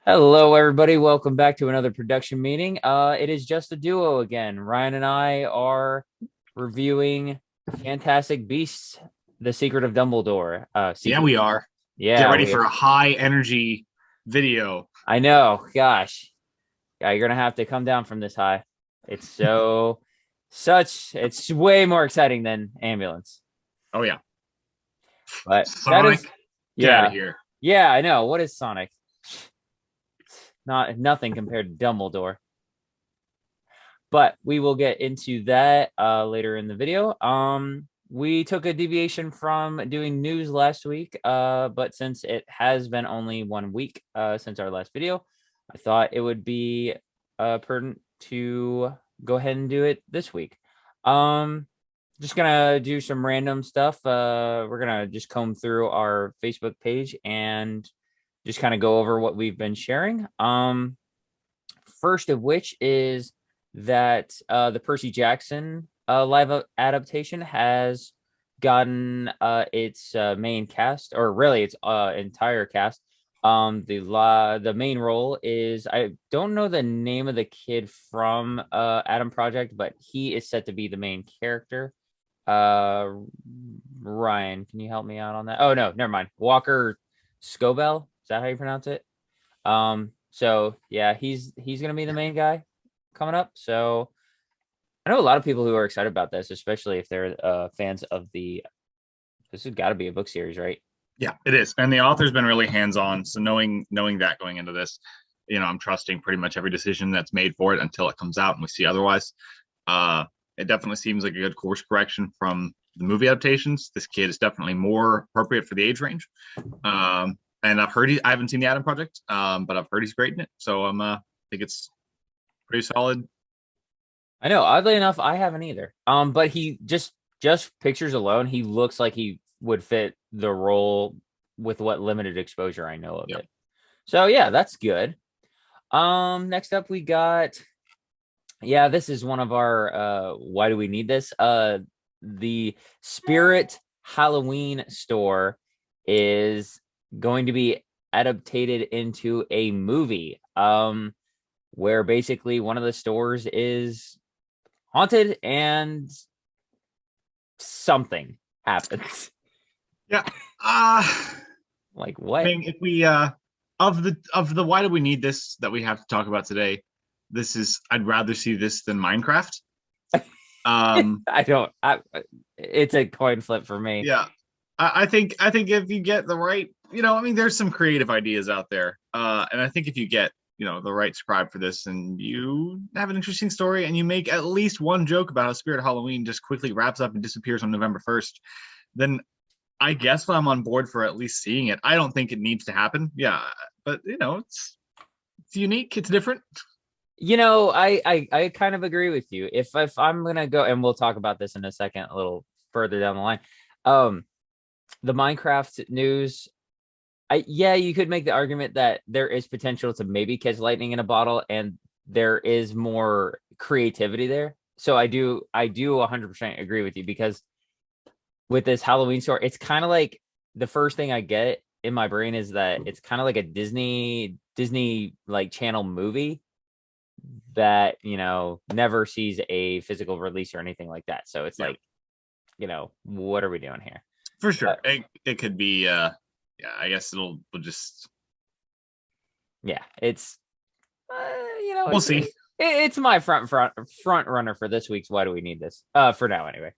Hello, everybody. Welcome back to another production meeting. It is just a duo again. Ryan and I are reviewing Fantastic Beasts: The Secret of Dumbledore Yeah, sequel. we are. Get Yeah, ready for a high energy video. I know. Gosh, yeah, you're gonna have to come down from this high. It's it's way more exciting than Ambulance. Oh yeah. But that is, Sonic, get out of yeah, here. yeah, I know. What is Sonic? Not nothing compared to Dumbledore. But we will get into that later in the video. We took a deviation from doing news last week, but since it has been only 1 week since our last video, I thought it would be prudent to go ahead and do it this week. Um, just gonna do some random stuff. We're gonna just comb through our Facebook page and just kind of go over what we've been sharing. First of which is that the Percy Jackson live adaptation has gotten its main cast, or really its entire cast. The main role is, I don't know the name of the kid from Adam Project, but he is set to be the main character. Uh, Ryan, can you help me out on that? Oh no, never mind. Walker Scobell, is that how you pronounce it? So yeah, he's gonna be the main guy coming up. So I know a lot of people who are excited about this, especially if they're fans of the. This has got to be a book series, right? Yeah, it is. And the author's been really hands-on. So knowing that going into this, I'm trusting pretty much every decision that's made for it until it comes out and we see otherwise. It definitely seems like a good course correction from the movie adaptations. This kid is definitely more appropriate for the age range. And I haven't seen the Adam Project, but I've heard he's great in it. So I think it's pretty solid. I know. Oddly enough, I haven't either. But he just pictures alone, he looks like he would fit the role with what limited exposure I know of Yeah. it. So yeah, that's good. Next up we got, yeah, this is one of our why do we need this? The Spirit Halloween store is going to be adapted into a movie. Where basically one of the stores is haunted and something happens. Yeah. Uh Like I what? mean, if we of the why do we need this that we have to talk about today, this is I'd rather see this than Minecraft. Um I don't. It's a coin flip for me. yeah. I think if you get the right, I mean there's some creative ideas out there. And I think if you get, the right scribe for this and you have an interesting story and you make at least one joke about how Spirit Halloween just quickly wraps up and disappears on November 1st, then I guess I'm on board for at least seeing it. I don't think it needs to happen. Yeah, but it's unique. It's different. I kind of agree with you. If I'm gonna go, and we'll talk about this in a second, a little further down the line. Um, the Minecraft news. Yeah, you could make the argument that there is potential to maybe catch lightning in a bottle, and there is more creativity there. So I do 100% agree with you, because with this Halloween store, it's kind of like, the first thing I get in my brain is that it's kind of like a Disney like channel movie that never sees a physical release or anything like that. So it's Yeah, like, what are we doing here? for But sure. It could be. Yeah, I guess we'll just yeah, it's we'll see. it's my front runner for this week's Why Do We Need This? For now anyway.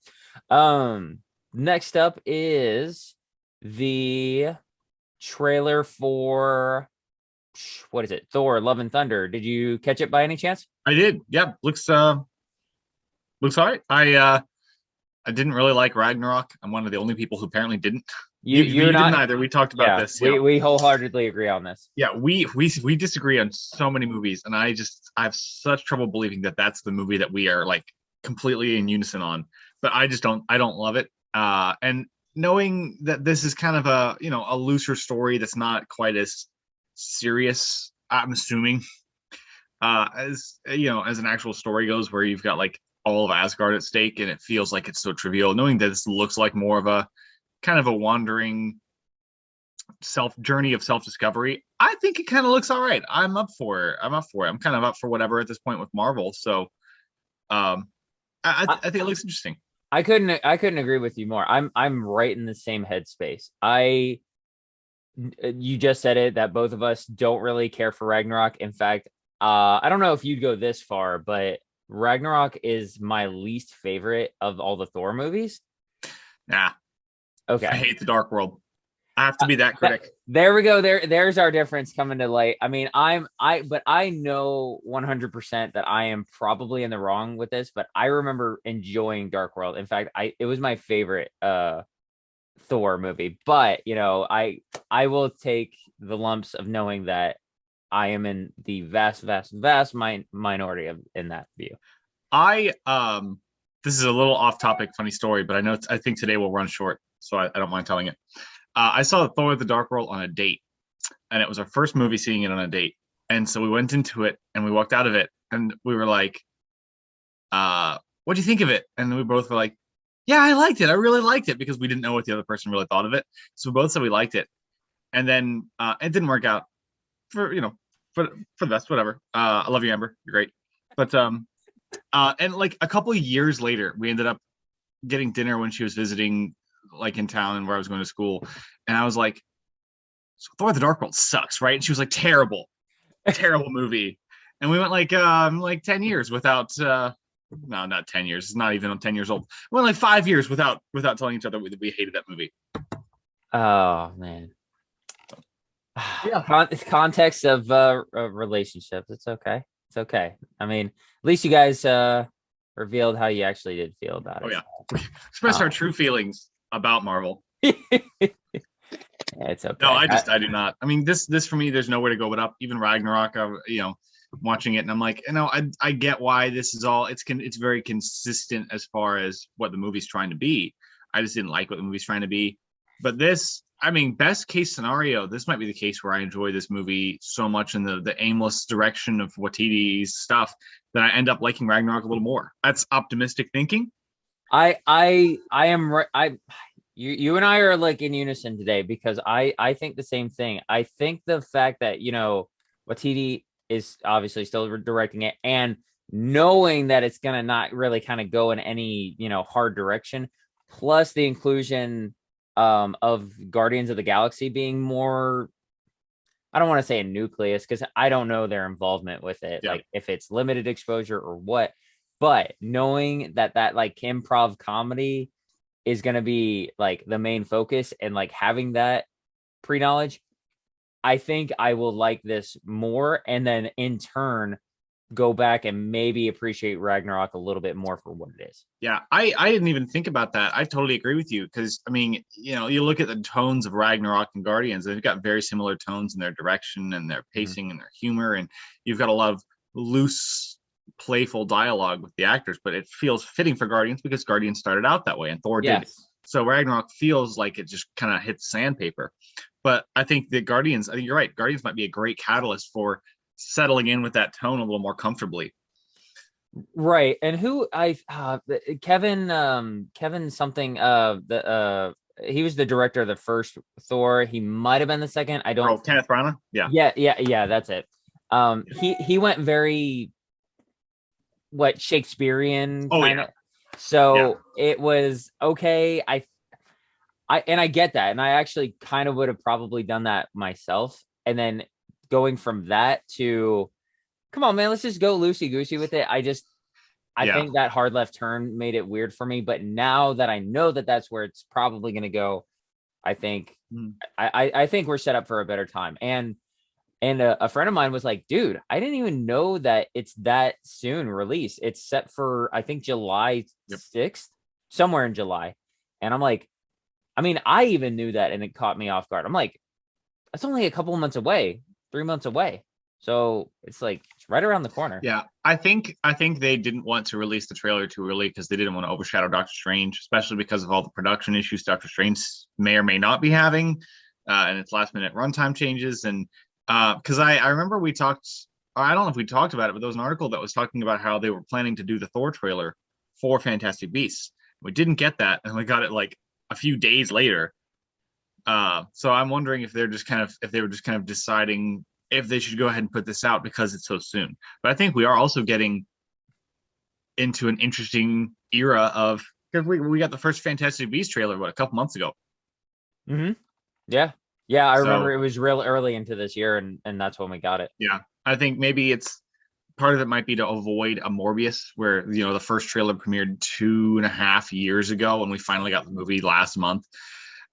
Next up is the trailer for, what is it? Thor: Love and Thunder. Did you catch it by any chance? I did. Yeah, looks all right. I didn't really like Ragnarok. I'm one of the only people who apparently didn't. You're You didn't not. either. We talked about Yeah, this. Yeah, we wholeheartedly agree on this. yeah. We disagree on so many movies, and I have such trouble believing that that's the movie that we are like completely in unison on. But I don't love it. And knowing that this is kind of a looser story that's not quite as serious, I'm assuming, as an actual story goes, where you've got like all of Asgard at stake, and it feels like it's so trivial. Knowing that this looks like more of a kind of a wandering journey of self discovery. I think it kind of looks all right. I'm up for it. I'm kind of up for whatever at this point with Marvel. So um, I, I think it looks interesting. I couldn't agree with you more. I'm right in the same headspace. You just said it that both of us don't really care for Ragnarok. In fact, I don't know if you'd go this far, but Ragnarok is my least favorite of all the Thor movies. Nah, I Okay. hate the Dark World. I have to be that critic. There we go. There's our difference coming to light. I mean, but I know 100% that I am probably in the wrong with this, but I remember enjoying Dark World. In fact, it was my favorite Thor movie. But I will take the lumps of knowing that I am in the vast minority in that view. I This is a little off topic, funny story, but I think today will run short, so I don't mind telling it. I saw Thor: The Dark World on a date, and it was our first movie seeing it on a date. And so we went into it, and we walked out of it, and we were like, "What do you think of it?" And we both were like, "Yeah, I liked it. I really liked it," because we didn't know what the other person really thought of it. So we both said we liked it, and then it didn't work out for for the best. Whatever. I love you, Amber. You're great. But and like a couple of years later, we ended up getting dinner when she was visiting, like in town and where I was going to school. And I was like, so Thor: The Dark World sucks, right? And she was like, terrible, terrible movie. And we went like 10 years without no, not 10 years. It's not even 10 years old. We went like 5 years without telling each other that we hated that movie. Oh man. Yeah. Context of relationships. It's okay. It's okay. I mean, at least you guys revealed how you actually did feel about Oh it. yeah. We express our true feelings about Marvel. Yeah, it's okay. No, I do not. I mean, this for me, there's nowhere to go but up. Even Ragnarok, watching it, and I'm like, I get why this is all. It's very consistent as far as what the movie's trying to be. I just didn't like what the movie's trying to be. But this, I mean, best case scenario, this might be the case where I enjoy this movie so much in the aimless direction of Waititi's stuff that I end up liking Ragnarok a little more. That's optimistic thinking. I am right. You and I are like in unison today because I think the same thing. I think the fact that Waititi is obviously still directing it, and knowing that it's gonna not really kind of go in any hard direction, plus the inclusion of Guardians of the Galaxy being more, I don't want to say a nucleus because I don't know their involvement with it, Yeah. like if it's limited exposure or what. But knowing that like improv comedy is going to be like the main focus, and like having that pre-knowledge, I think I will like this more, and then in turn go back and maybe appreciate Ragnarok a little bit more for what it is. Yeah, I didn't even think about that. I totally agree with you because I mean, you look at the tones of Ragnarok and Guardians, they've got very similar tones in their direction and their pacing and their humor, and you've got a lot of loose, playful dialogue with the actors, but it feels fitting for Guardians because Guardians started out that way and Thor did. Yes. So Ragnarok feels like it just kind of hits sandpaper. But I think I think you're right. Guardians might be a great catalyst for settling in with that tone a little more comfortably. Right. And who Kevin something the he was the director of the first Thor. He might have been the second. I don't. Oh, Kenneth Branagh? Yeah. Yeah, that's it. He went very what Shakespearean Oh kind yeah. of. So it was okay. I get that, and I actually kind of would have probably done that myself. And then going from that to, come on, man, let's just go loosey goosey with it. I Yeah. think that hard left turn made it weird for me. But now that I know that that's where it's probably going to go, I think I think we're set up for a better time. And a friend of mine was like, dude, I didn't even know that it's that soon release. It's set for, I think, July 6th, somewhere in July. And I'm like, I mean, I even knew that, and it caught me off guard. I'm like, that's only a couple of months away, 3 months away. So it's like, it's right around the corner. Yeah, I think they didn't want to release the trailer too early because they didn't want to overshadow Doctor Strange, especially because of all the production issues Doctor Strange may or may not be having, and its last minute runtime changes. And because I remember we talked, I don't know if we talked about it, but there was an article that was talking about how they were planning to do the Thor trailer for Fantastic Beasts. We didn't get that, and we got it like a few days later. So I'm wondering if they were just kind of deciding if they should go ahead and put this out because it's so soon. But I think we are also getting into an interesting era of, because we got the first Fantastic Beasts trailer a couple months ago. Mm-hmm. Yeah. Yeah, I remember So it was real early into this year, and that's when we got it. yeah, I think maybe it's part of it might be to avoid a Morbius, where the first trailer premiered 2.5 years ago, and we finally got the movie last month.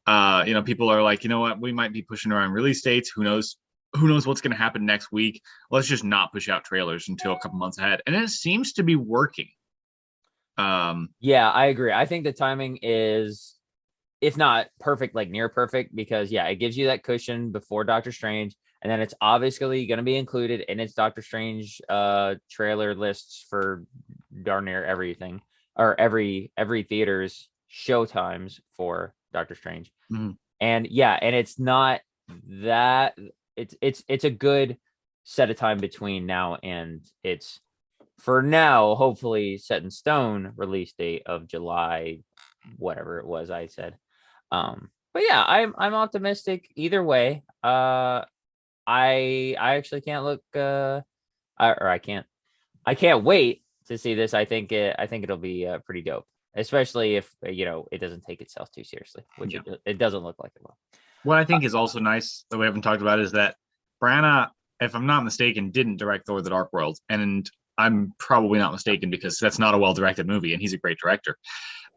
People are like, you know what, we might be pushing around release dates. Who knows? Who knows what's going to happen next week? Let's just not push out trailers until a couple months ahead, and it seems to be working. Yeah, I agree. I think the timing is, if not perfect, like near perfect, because yeah, it gives you that cushion before Doctor Strange, and then it's obviously going to be included in its Doctor Strange trailer lists for darn near everything, or every theater's show times for Doctor Strange. mm-hmm. And yeah, and it's not that it's a good set of time between now and its, for now, hopefully set in stone release date of July, whatever it was I said. But yeah, I'm optimistic either way. I actually can't look I can't wait to see this. I think it'll be pretty dope, especially if it doesn't take itself too seriously, which it doesn't look like it will. What I think is also nice that we haven't talked about is that Branagh, if I'm not mistaken, didn't direct Thor: The Dark World, and I'm probably not mistaken because that's not a well-directed movie, and he's a great director.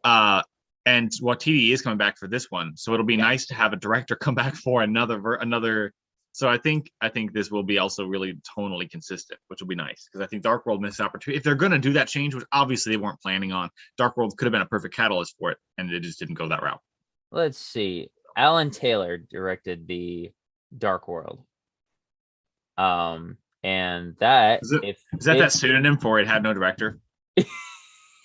And Watiti is coming back for this one, so it'll be nice to have a director come back for another. So I think this will be also really tonally consistent, which will be nice, because I think Dark World missed opportunity. If they're going to do that change, which obviously they weren't planning on, Dark World could have been a perfect catalyst for it, and it just didn't go that route. Let's see. Alan Taylor directed the Dark World. And that is that pseudonym for it had no director?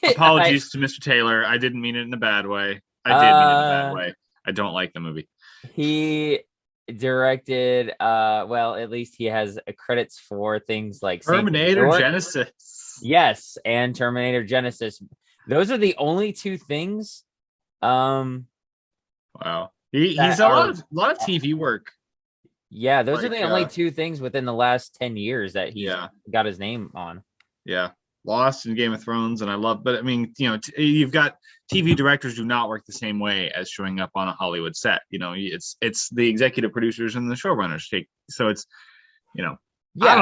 Apologies to Mr. Taylor. I didn't mean it in a bad way. I did mean it in a bad way. I don't like the movie. He directed well, at least he has credits for things like Terminator Genesis. Yes, and Terminator Genesis. Those are the only two things. Wow. He's a lot of TV work. Yeah, those are the only two things within the last 10 years that he's got his name on. Yeah. Lost and Game of Thrones, and I love, but I mean, you've got TV directors do not work the same way as showing up on a Hollywood set. It's the executive producers and the showrunners take. So it's, I don't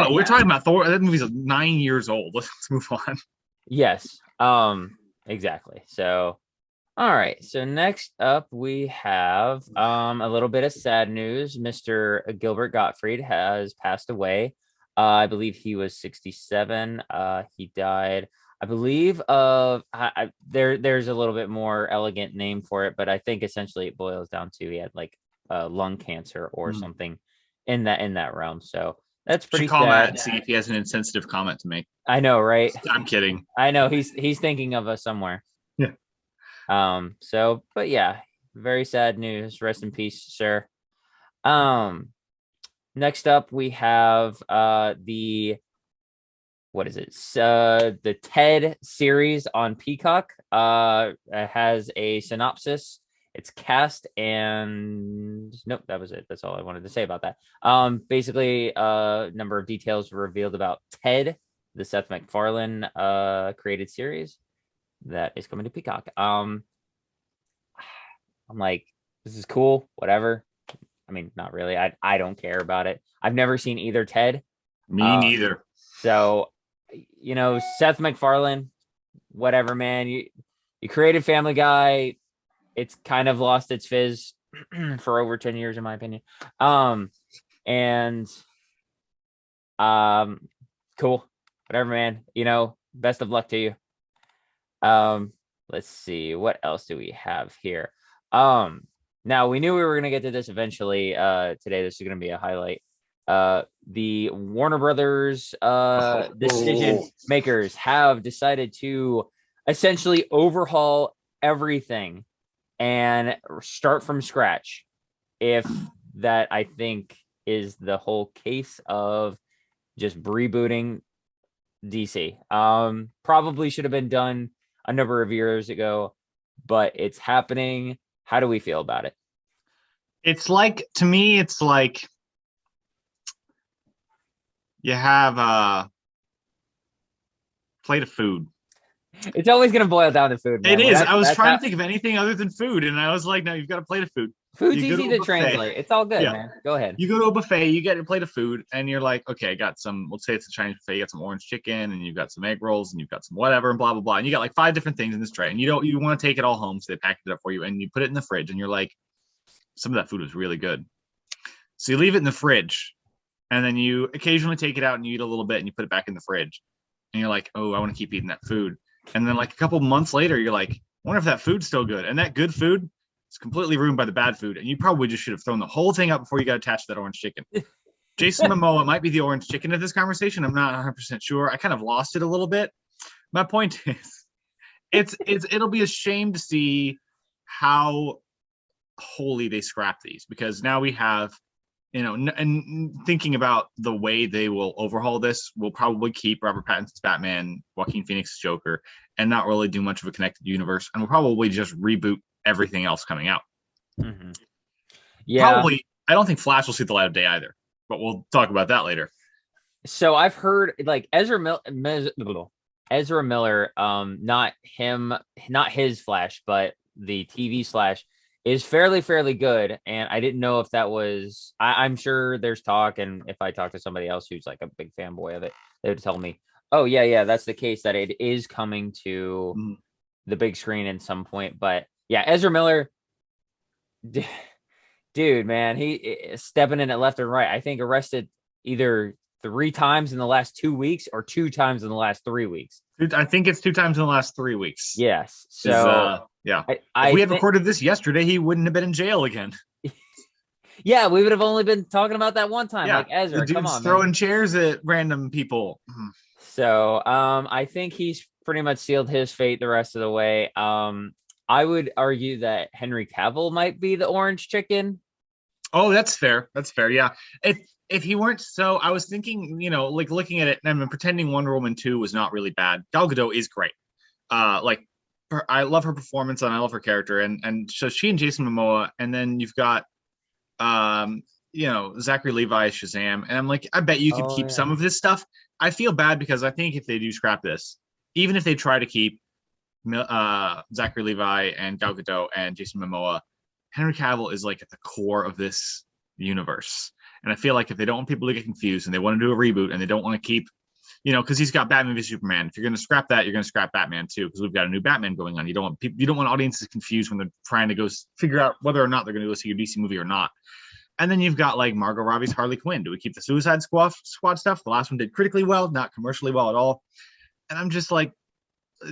know. We're talking about Thor. That movie's 9 years old. Let's move on. Yes. Exactly. So, all right. So next up we have a little bit of sad news. Mr. Gilbert Gottfried has passed away. I believe he was 67. He died, I believe, of there's a little bit more elegant name for it, but I think essentially it boils down to he had like lung cancer or something in that realm. So that's pretty call sad. Matt and see if he has an insensitive comment to make. I know, right? I'm kidding. I know he's thinking of us somewhere. Yeah. So, but yeah, very sad news. Rest in peace, sir. Next up, we have the TED series on Peacock. It has a synopsis. It's cast and nope, that was it. That's all I wanted to say about that. Basically, a number of details were revealed about TED, the Seth MacFarlane created series that is coming to Peacock. I'm like, this is cool, whatever. I mean, not really. I don't care about it. I've never seen either TED. Me neither. So, Seth MacFarlane, whatever, man. You created Family Guy. It's kind of lost its fizz for over 10 years, in my opinion. Cool. Whatever, man. Best of luck to you. Let's see. What else do we have here? Now, we knew we were going to get to this eventually today. This is going to be a highlight. The Warner Brothers decision makers have decided to essentially overhaul everything and start from scratch. If that, I think, is the whole case of just rebooting DC. Probably should have been done a number of years ago, but it's happening. How do we feel about it? It's like, to me, it's like you have a plate of food. It's always gonna boil down to food, It man. Well, is. that's I was that's trying how to think of anything other than food, and I was like, no, you've got a plate of food. food's You go to easy a to buffet. translate. It's all good, Yeah. man. Go ahead. You go to a buffet, you get a plate of food, and you're like, okay, I got some, let's say it's a Chinese buffet, you got some orange chicken, and you've got some egg rolls, and you've got some whatever, and blah, blah, blah. And you got like 5 different things in this tray, and you want to take it all home, so they packed it up for you, and you put it in the fridge, and you're like, some of that food was really good. So you leave it in the fridge, and then you occasionally take it out and you eat a little bit, and you put it back in the fridge. And you're like, oh, I want to keep eating that food. And then like a couple months later, you're like, I wonder if that food's still good. And that good food is completely ruined by the bad food. And you probably just should have thrown the whole thing out before you got attached to that orange chicken. Jason Momoa might be the orange chicken of this conversation. I'm not 100% sure. I kind of lost it a little bit. My point is, it'll be a shame to see how wholly they scrap these, because now we have, and thinking about the way they will overhaul this, we'll probably keep Robert Pattinson's Batman, Joaquin Phoenix's Joker, and not really do much of a connected universe. And we'll probably just reboot everything else coming out. Mm-hmm. Yeah. Probably, I don't think Flash will see the light of day either, but we'll talk about that later. So I've heard like Ezra Miller, not his Flash, but the TV Flash is fairly good. And I didn't know if that was, I'm sure there's talk. And if I talk to somebody else who's like a big fanboy of it, they would tell me, oh yeah, that's the case, that it is coming to the big screen at some point. But yeah, Ezra Miller, dude, man, he is stepping in it left and right. I think arrested either 3 times in the last 2 weeks or 2 times in the last 3 weeks. I think it's 2 times in the last 3 weeks. Yes. So yeah, if we had recorded this yesterday, he wouldn't have been in jail again. Yeah, we would have only been talking about that one time. Yeah, like Ezra, come on, throwing man. chairs at random people. So I think he's pretty much sealed his fate the rest of the way. I would argue that Henry Cavill might be the orange chicken. Oh, that's fair. That's fair. Yeah. If he weren't, so I was thinking, like looking at it, and I'm pretending Wonder Woman 2 was not really bad. Gal Gadot is great. I love her performance and I love her character, and so she and Jason Momoa, and then you've got Zachary Levi as Shazam, and I'm like, I bet you could keep some of this stuff. I feel bad because I think if they do scrap this, even if they try to keep Zachary Levi and Gal Gadot and Jason Momoa, Henry Cavill is like at the core of this universe. And I feel like if they don't want people to get confused and they want to do a reboot and they don't want to keep, because he's got Batman v Superman. If you're going to scrap that, you're going to scrap Batman too, because we've got a new Batman going on. You don't want audiences confused when they're trying to go figure out whether or not they're going to go see a DC movie or not. And then you've got like Margot Robbie's Harley Quinn. Do we keep the Suicide Squad stuff? The last one did critically well, not commercially well at all. And I'm just like,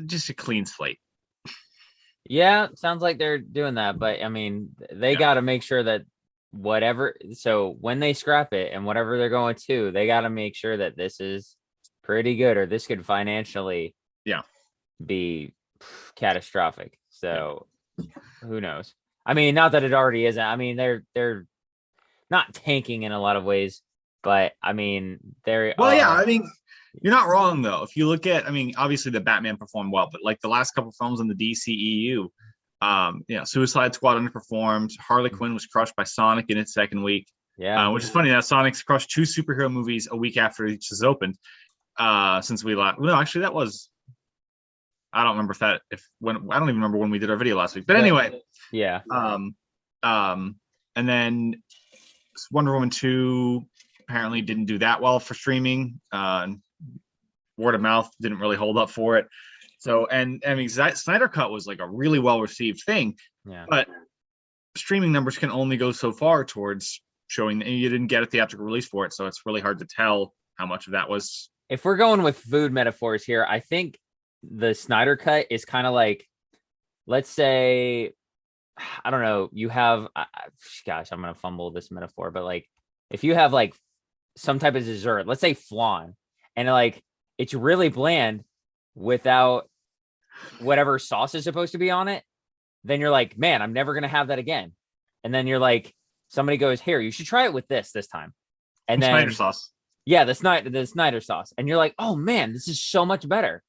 just a clean slate. Yeah, sounds like they're doing that, but I mean, they got to make sure that so when they scrap it and whatever they're going to, they got to make sure that this is pretty good, or this could financially be catastrophic. So who knows? I mean, not that it already isn't. I mean, they're not tanking in a lot of ways, but I mean, they're I mean, you're not wrong though. If you look at, I mean, obviously the Batman performed well, but like the last couple films in the DCEU, Suicide Squad underperformed. Harley Quinn was crushed by Sonic in its second week. Yeah, which is funny that Sonic's crushed 2 superhero movies a week after each has opened. Since we last, no, actually that was, I don't remember I don't even remember when we did our video last week. But anyway, yeah. And then Wonder Woman 2 apparently didn't do that well for streaming. Word of mouth didn't really hold up for it. So, and I mean, Snyder Cut was like a really well received thing, but streaming numbers can only go so far towards showing that you didn't get a theatrical release for it. So it's really hard to tell how much of that was. If we're going with food metaphors here, I think the Snyder Cut is kind of like, let's say, I don't know, you have, gosh, I'm going to fumble this metaphor, but like, if you have like some type of dessert, let's say flan, and like, it's really bland without whatever sauce is supposed to be on it, then you're like, man, I'm never going to have that again. And then you're like, somebody goes, here, you should try it with this time. And then Snyder sauce. Yeah, the Snyder sauce. And you're like, oh man, this is so much better.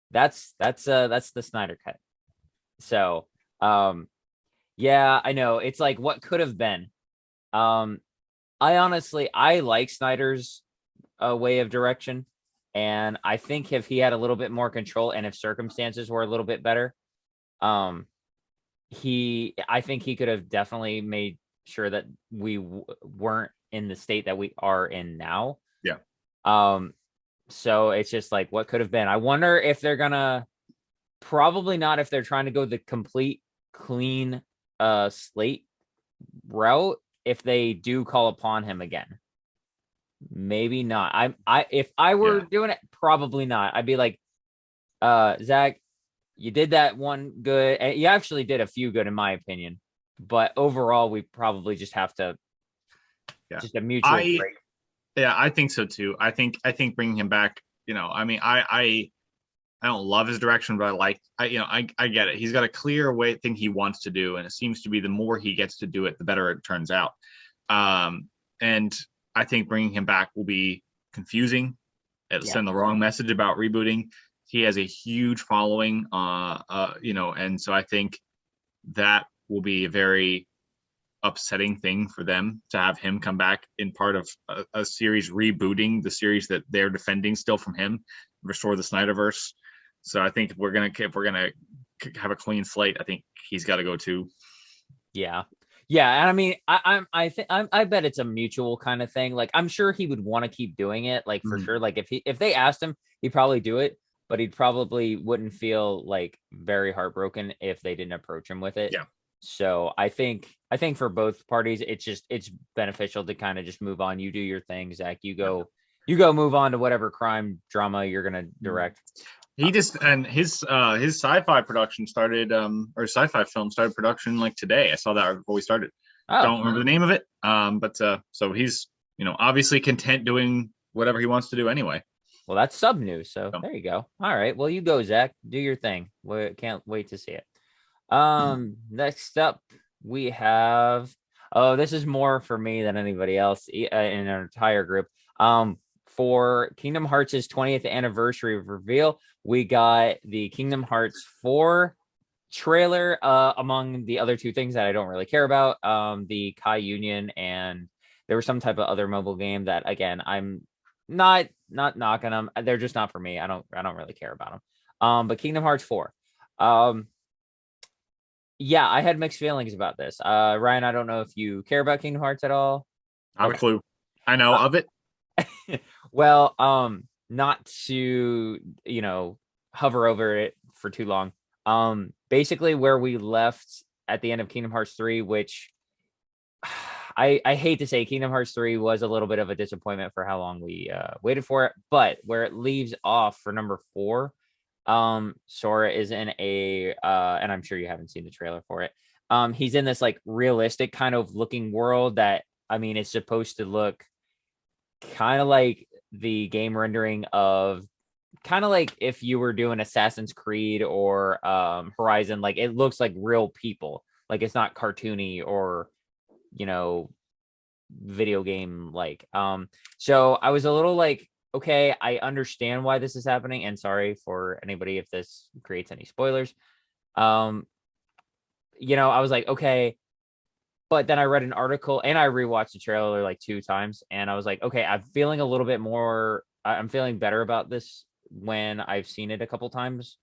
That's the Snyder Cut. So, Yeah, I know. It's like what could have been. Um, I like Snyder's way of direction, and I think if he had a little bit more control and if circumstances were a little bit better, um, I think he could have definitely made sure that we weren't in the state that we are in now. Yeah. Um, so it's just like what could have been. I wonder if they're gonna probably not if they're trying to go the complete clean slate route if they do call upon him again. Maybe not. I if I were Yeah. doing it, probably not. I'd be like, Zach, you did that one good. And you actually did a few good in my opinion. But overall, we probably just have to Yeah. just a mutual I break. yeah, I think so too. I think bringing him back, I mean, I don't love his direction, but I get it. He's got a clear thing he wants to do, and it seems to be the more he gets to do it, the better it turns out. And I think bringing him back will be confusing. It'll Yeah. send the wrong message about rebooting. He has a huge following, and so I think that will be a very upsetting thing for them to have him come back in part of a series rebooting the series that they're defending still from him, restore the Snyderverse. So I think if we're gonna have a clean slate, I think he's got to go too. Yeah. Yeah, and I mean, I bet it's a mutual kind of thing. Like, I'm sure he would want to keep doing it, like for Mhm. sure. Like, if they asked him, he'd probably do it, but he'd probably wouldn't feel like very heartbroken if they didn't approach him with it. Yeah. So I think for both parties, it's beneficial to kind of just move on. You do your thing, Zach. You go move on to whatever crime drama you're gonna direct. He just and his sci-fi production started or sci-fi film started production like today. I saw that right before we started. Oh, Don't remember the name of it. But so he's obviously content doing whatever he wants to do anyway. well, that's sub news. So So, there you go. All right. Well, you go, Zach. Do your thing. We can't wait to see it. Next up, we have. Oh, this is more for me than anybody else in our entire group. For Kingdom Hearts' 20th anniversary reveal, we got the Kingdom Hearts 4 trailer. Among the other two things that I don't really care about, the Kai Union and there was some type of other mobile game that again I'm not knocking them. They're just not for me. I don't really care about them. But Kingdom Hearts 4. Um, yeah, I had mixed feelings about this. Ryan, I don't know if you care about Kingdom Hearts at all. I have a Okay. clue. I know of it. Well, not to, hover over it for too long. Basically where we left at the end of Kingdom Hearts 3, which I hate to say Kingdom Hearts 3 was a little bit of a disappointment for how long we waited for it, but where it leaves off for number 4, Sora is in and I'm sure you haven't seen the trailer for it. He's in this like realistic kind of looking world that I mean it's supposed to look kind of like the game rendering of kind of like if you were doing Assassin's Creed or Horizon, like it looks like real people. Like it's not cartoony or you know video game like. So I was a little like, okay, I understand why this is happening, and sorry for anybody if this creates any spoilers. Um, I was like, okay, but then I read an article and I rewatched the trailer like 2 times, and I was like, okay, I'm feeling a little bit more. I'm feeling better about this when I've seen it a couple times.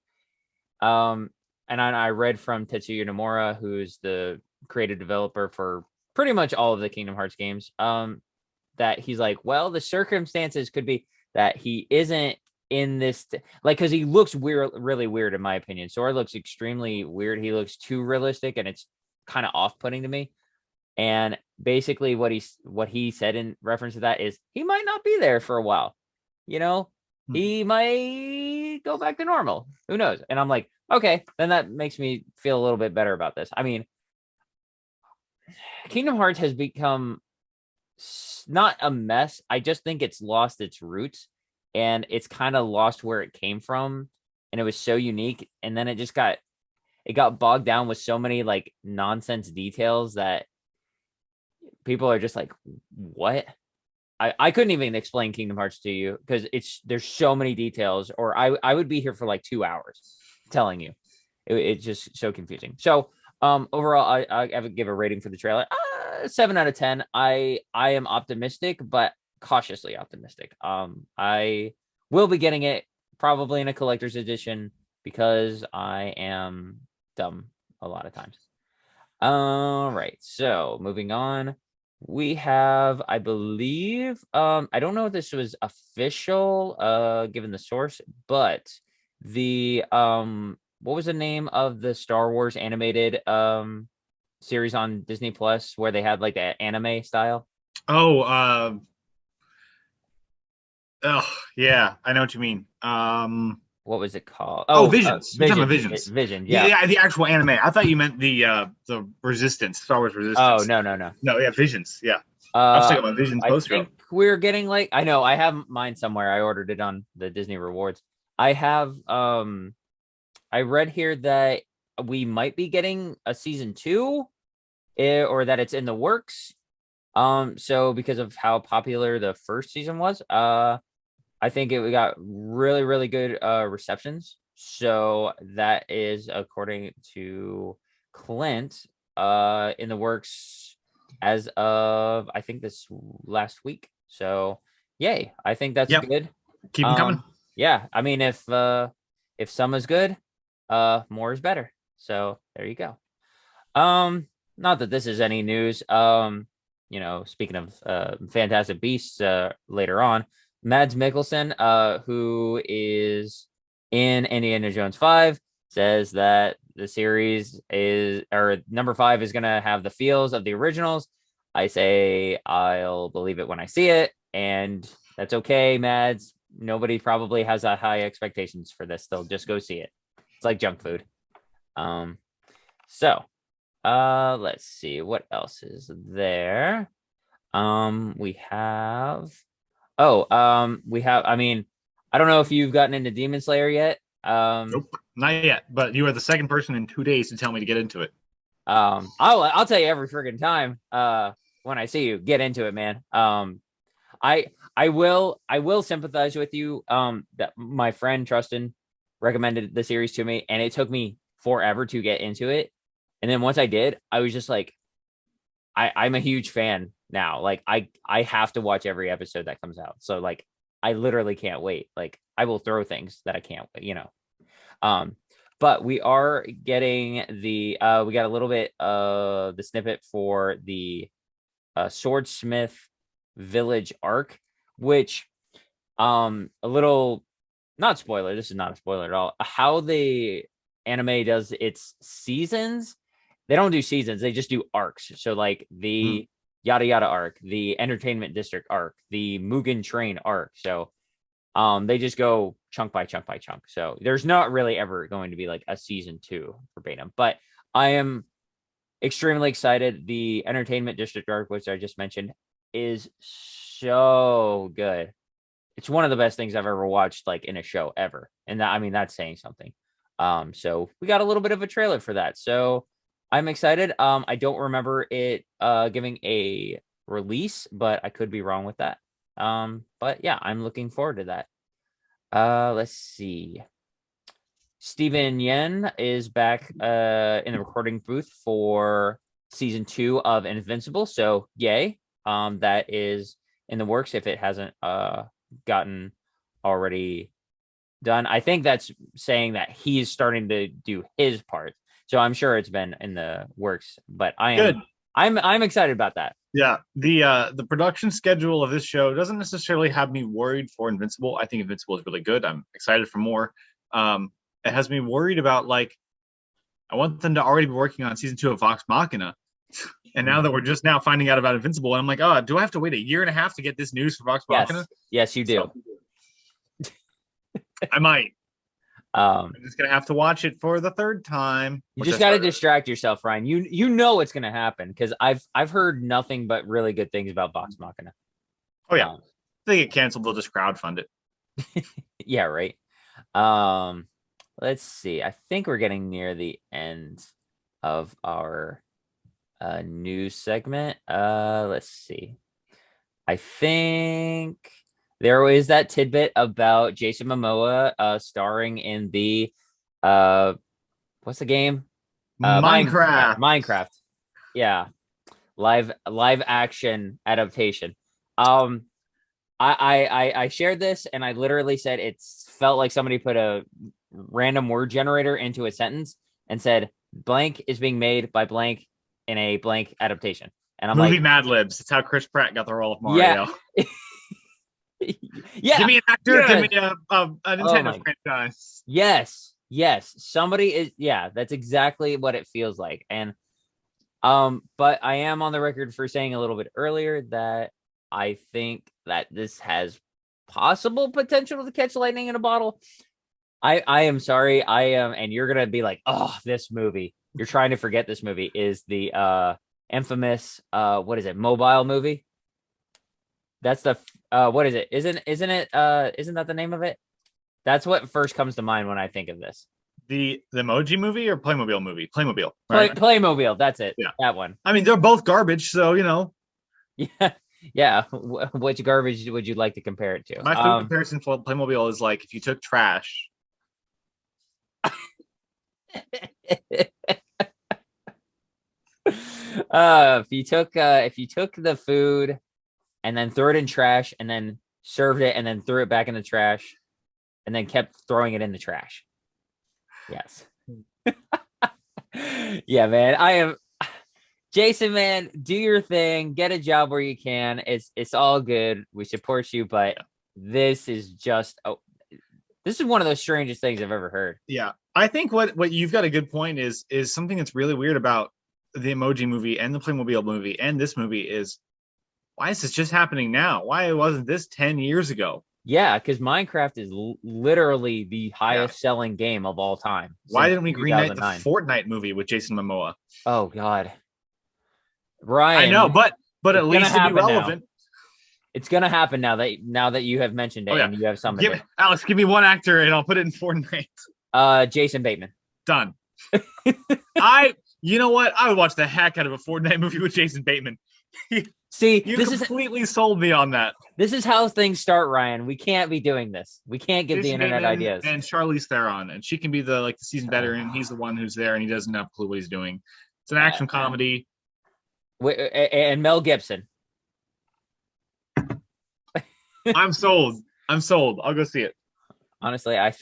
Um, and I read from Tetsuya Nomura, who's the creative developer for pretty much all of the Kingdom Hearts games. That he's like, well, the circumstances could be that he isn't in this like because he looks weird, really weird in my opinion. Sora looks extremely weird. He looks too realistic, and it's kind of off-putting to me. And basically, what he said in reference to that is he might not be there for a while. You know, Hmm. he might go back to normal. Who knows? And I'm like, okay, then that makes me feel a little bit better about this. I mean, Kingdom Hearts has become not a mess. I just think it's lost its roots and it's kind of lost where it came from. And it was so unique. And then it got bogged down with so many like nonsense details that people are just like, what? I couldn't even explain Kingdom Hearts to you because there's so many details, or I would be here for like 2 hours telling you. It's just so confusing. So Overall, I would give a rating for the trailer 7 out of 10. I am optimistic, but cautiously optimistic. I will be getting it probably in a collector's edition because I am dumb a lot of times. All right, so moving on, we have, I believe, I don't know if this was official, given the source, but the what was the name of the Star Wars animated series on Disney Plus where they had like the anime style? Oh, oh, yeah, I know what you mean. What was it called? Oh, Oh, Visions. You're talking about Visions. Vision. Yeah, Yeah. yeah, the actual anime. I thought you meant the Resistance, Star Wars Oh, Resistance. no. No, yeah, Visions. Yeah, I was Uh, talking about Visions I poster. think we're getting like, I know I have mine somewhere. I ordered it on the Disney Rewards. I have I read here that we might be getting a season 2, or that it's in the works. So because of how popular the first season was, I think we got really, really good receptions. So that is according to Clint, in the works as of I think this last week. So yay, I think that's Yep, good. keep them coming. Yeah, I mean if some is good, more is better. So there you go. Not that this is any news. Speaking of Fantastic Beasts, later on, Mads Mikkelsen, who is in Indiana Jones 5, says that the series is, or number 5 is gonna have the feels of the originals. I say I'll believe it when I see it, and that's okay, Mads. Nobody probably has that high expectations for this. They'll just go see it. It's like junk food. So let's see what else is there. We have I mean, I don't know if you've gotten into Demon Slayer yet. Nope, not yet. But you are the second person in 2 days to tell me to get into it. I'll tell you every friggin' time when I see you, get into it, man. I will sympathize with you. That my friend Trustin recommended the series to me, and it took me forever to get into it. And then once I did, I was just like, I'm a huge fan now. Like I have to watch every episode that comes out. So like I literally can't wait. Like I will throw things that I can't, Um, but we are getting we got a little bit of the snippet for the Swordsmith Village arc, which a little, not spoiler, this is not a spoiler at all. How the anime does its seasons, they don't do seasons, they just do arcs. So like the yada yada arc, the entertainment district arc, the Mugen Train arc. So they just go chunk by chunk by chunk. So there's not really ever going to be like a season 2 verbatim, but I am extremely excited. The entertainment district arc, which I just mentioned, is so good. It's one of the best things I've ever watched, like in a show ever. And that, I mean, that's saying something. So we got a little bit of a trailer for that. So I'm excited. I don't remember it giving a release, but I could be wrong with that. But yeah, I'm looking forward to that. Let's see. Steven Yen is back in the recording booth for season 2 of Invincible. So yay. That is in the works if it hasn't gotten already done. I think that's saying that he's starting to do his part. So I'm sure it's been in the works, but I'm excited about that. Yeah, the production schedule of this show doesn't necessarily have me worried for Invincible. I think Invincible is really good. I'm excited for more. It has me worried about, like, I want them to already be working on season 2 of Vox Machina. And now that we're just now finding out about Invincible, and I'm like, oh, do I have to wait a year and a half to get this news for Vox Machina? Yes, you do. So, I might. I'm just gonna have to watch it for the third time. You just got to distract yourself, Ryan. You know what's going to happen because I've heard nothing but really good things about Vox Machina. Oh yeah, if they get canceled, they'll just crowdfund it. Yeah, right. Let's see. I think we're getting near the end of our news segment. Let's see. I think there was that tidbit about Jason Momoa starring in the what's the game? Minecraft. Minecraft. Yeah, live action adaptation. Um, I shared this and I literally said it felt like somebody put a random word generator into a sentence and said blank is being made by blank in a blank adaptation. And I'm Movie like, Mad Libs. That's how Chris Pratt got the role of yeah, Mario. yeah, Give me an actor. yes. Give me a Nintendo franchise. Yes. Somebody is. Yeah, that's exactly what it feels like. And but I am on the record for saying a little bit earlier that I think that this has possible potential to catch lightning in a bottle. I am sorry. I am, and you're gonna be like, oh, this movie. You're trying to forget this movie is the infamous what is it? Mobile movie. That's the what is it? Isn't it isn't that the name of it? That's what first comes to mind when I think of this. The Emoji movie or Playmobil movie? Playmobil, right? Playmobil. That's it. Yeah, that one. I mean, they're both garbage, so you know. Yeah, yeah. Which garbage would you like to compare it to? My food comparison for Playmobil is like if you took trash. If you took the food and then threw it in trash and then served it and then threw it back in the trash and then kept throwing it in the trash. Yes. Yeah, man. I am Jason, man, do your thing, get a job where you can. It's all good. We support you, but this is just this is one of those strangest things I've ever heard. Yeah. I think what you've got a good point is something that's really weird about the Emoji movie and the Playmobil movie and this movie is why is this just happening now? Why wasn't this 10 years ago? Yeah, because Minecraft is literally the highest selling game of all time. Why didn't we greenlight the Fortnite movie with Jason Momoa? Oh God, Ryan. I know, but at least it'd be relevant. Now. It's gonna happen now that you have mentioned it and you have something. Alex, give me one actor and I'll put it in Fortnite. Jason Bateman. Done. You know what? I would watch the heck out of a Fortnite movie with Jason Bateman. See, you completely sold me on that. This is how things start, Ryan. We can't be doing this. We can't give the internet ideas. And Charlize Theron, and she can be the season veteran. He's the one who's there, and he doesn't have a clue what he's doing. It's an action comedy. And Mel Gibson. I'm sold. I'll go see it. Honestly, I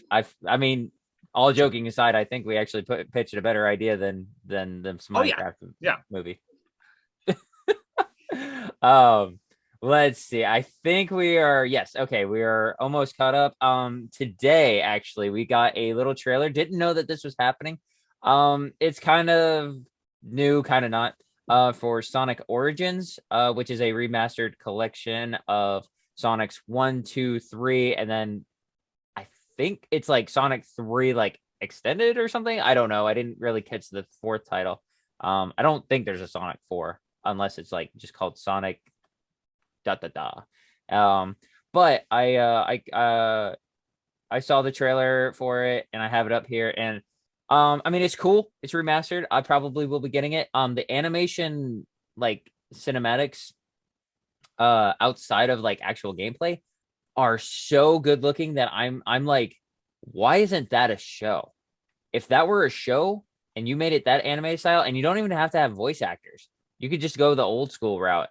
mean, all joking aside, I think we actually pitched a better idea than the Minecraft movie. Let's see. I think we are we are almost caught up. Today actually we got a little trailer. Didn't know that this was happening. It's kind of new, kind of not, for Sonic Origins, which is a remastered collection of Sonic's 1, 2, 3, and then I think it's like Sonic 3 like extended or something. I don't know. I didn't really catch the fourth title. I don't think there's a Sonic 4 unless it's like just called Sonic but I saw the trailer for it and I have it up here and I mean it's cool. It's remastered. I probably will be getting it. The animation like cinematics outside of like actual gameplay are so good looking that I'm like, why isn't that a show? If that were a show and you made it that anime style and you don't even have to have voice actors, you could just go the old school route.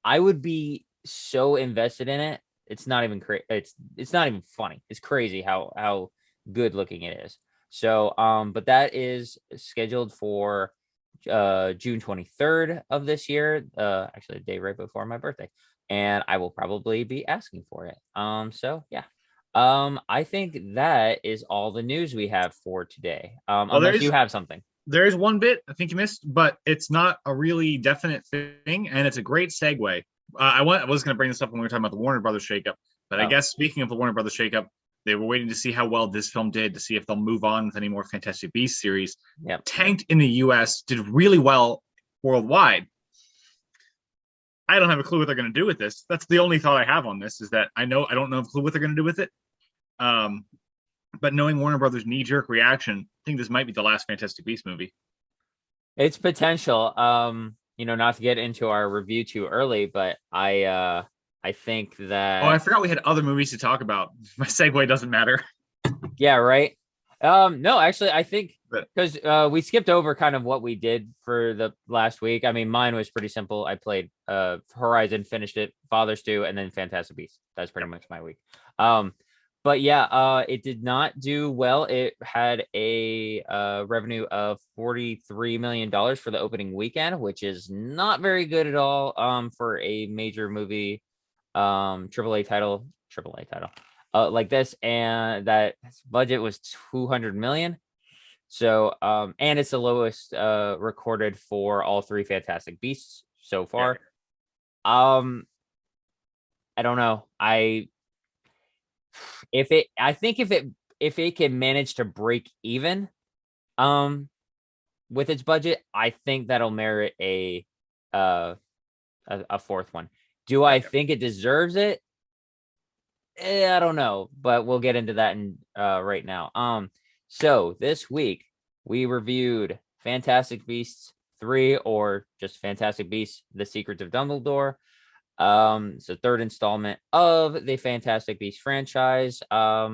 I would be so invested in it. It's not even it's not even funny. It's crazy how good looking it is. So, but that is scheduled for June 23rd of this year. Actually, the day right before my birthday, and I will probably be asking for it. So yeah. I think that is all the news we have for today. Unless you have something. There is one bit I think you missed, but it's not a really definite thing, and it's a great segue. I was going to bring this up when we were talking about the Warner Brothers shakeup, but I guess speaking of the Warner Brothers shakeup, they were waiting to see how well this film did to see if they'll move on with any more Fantastic Beasts series. Yep. Tanked in the U.S., did really well worldwide. I don't have a clue what they're going to do with this. That's the only thought I have on this is that I don't know a clue what they're going to do with it. But knowing Warner Brothers' knee-jerk reaction, I think this might be the last Fantastic Beasts movie. It's potential. Not to get into our review too early, but I think that. Oh, I forgot we had other movies to talk about. My segue doesn't matter. Yeah, right. No, actually, I think But because we skipped over kind of what we did for the last week. I mean, mine was pretty simple. I played Horizon, finished it, Fathers 2, and then Fantastic Beasts. That's pretty much my week. Um, but yeah, it did not do well. It had a revenue of $43 million for the opening weekend, which is not very good at all for a major movie AAA title like this, and that budget was 200 million. So and it's the lowest recorded for all three Fantastic Beasts so yeah, far. um I don't know. I think if it can manage to break even um with its budget, I think that'll merit uh a fourth one. Do I gotcha. think it deserves it? I don't know, but we'll get into that in right now. So this week we reviewed Fantastic Beasts 3, or just Fantastic Beasts: The Secrets of Dumbledore. It's the third installment of the Fantastic Beasts franchise. I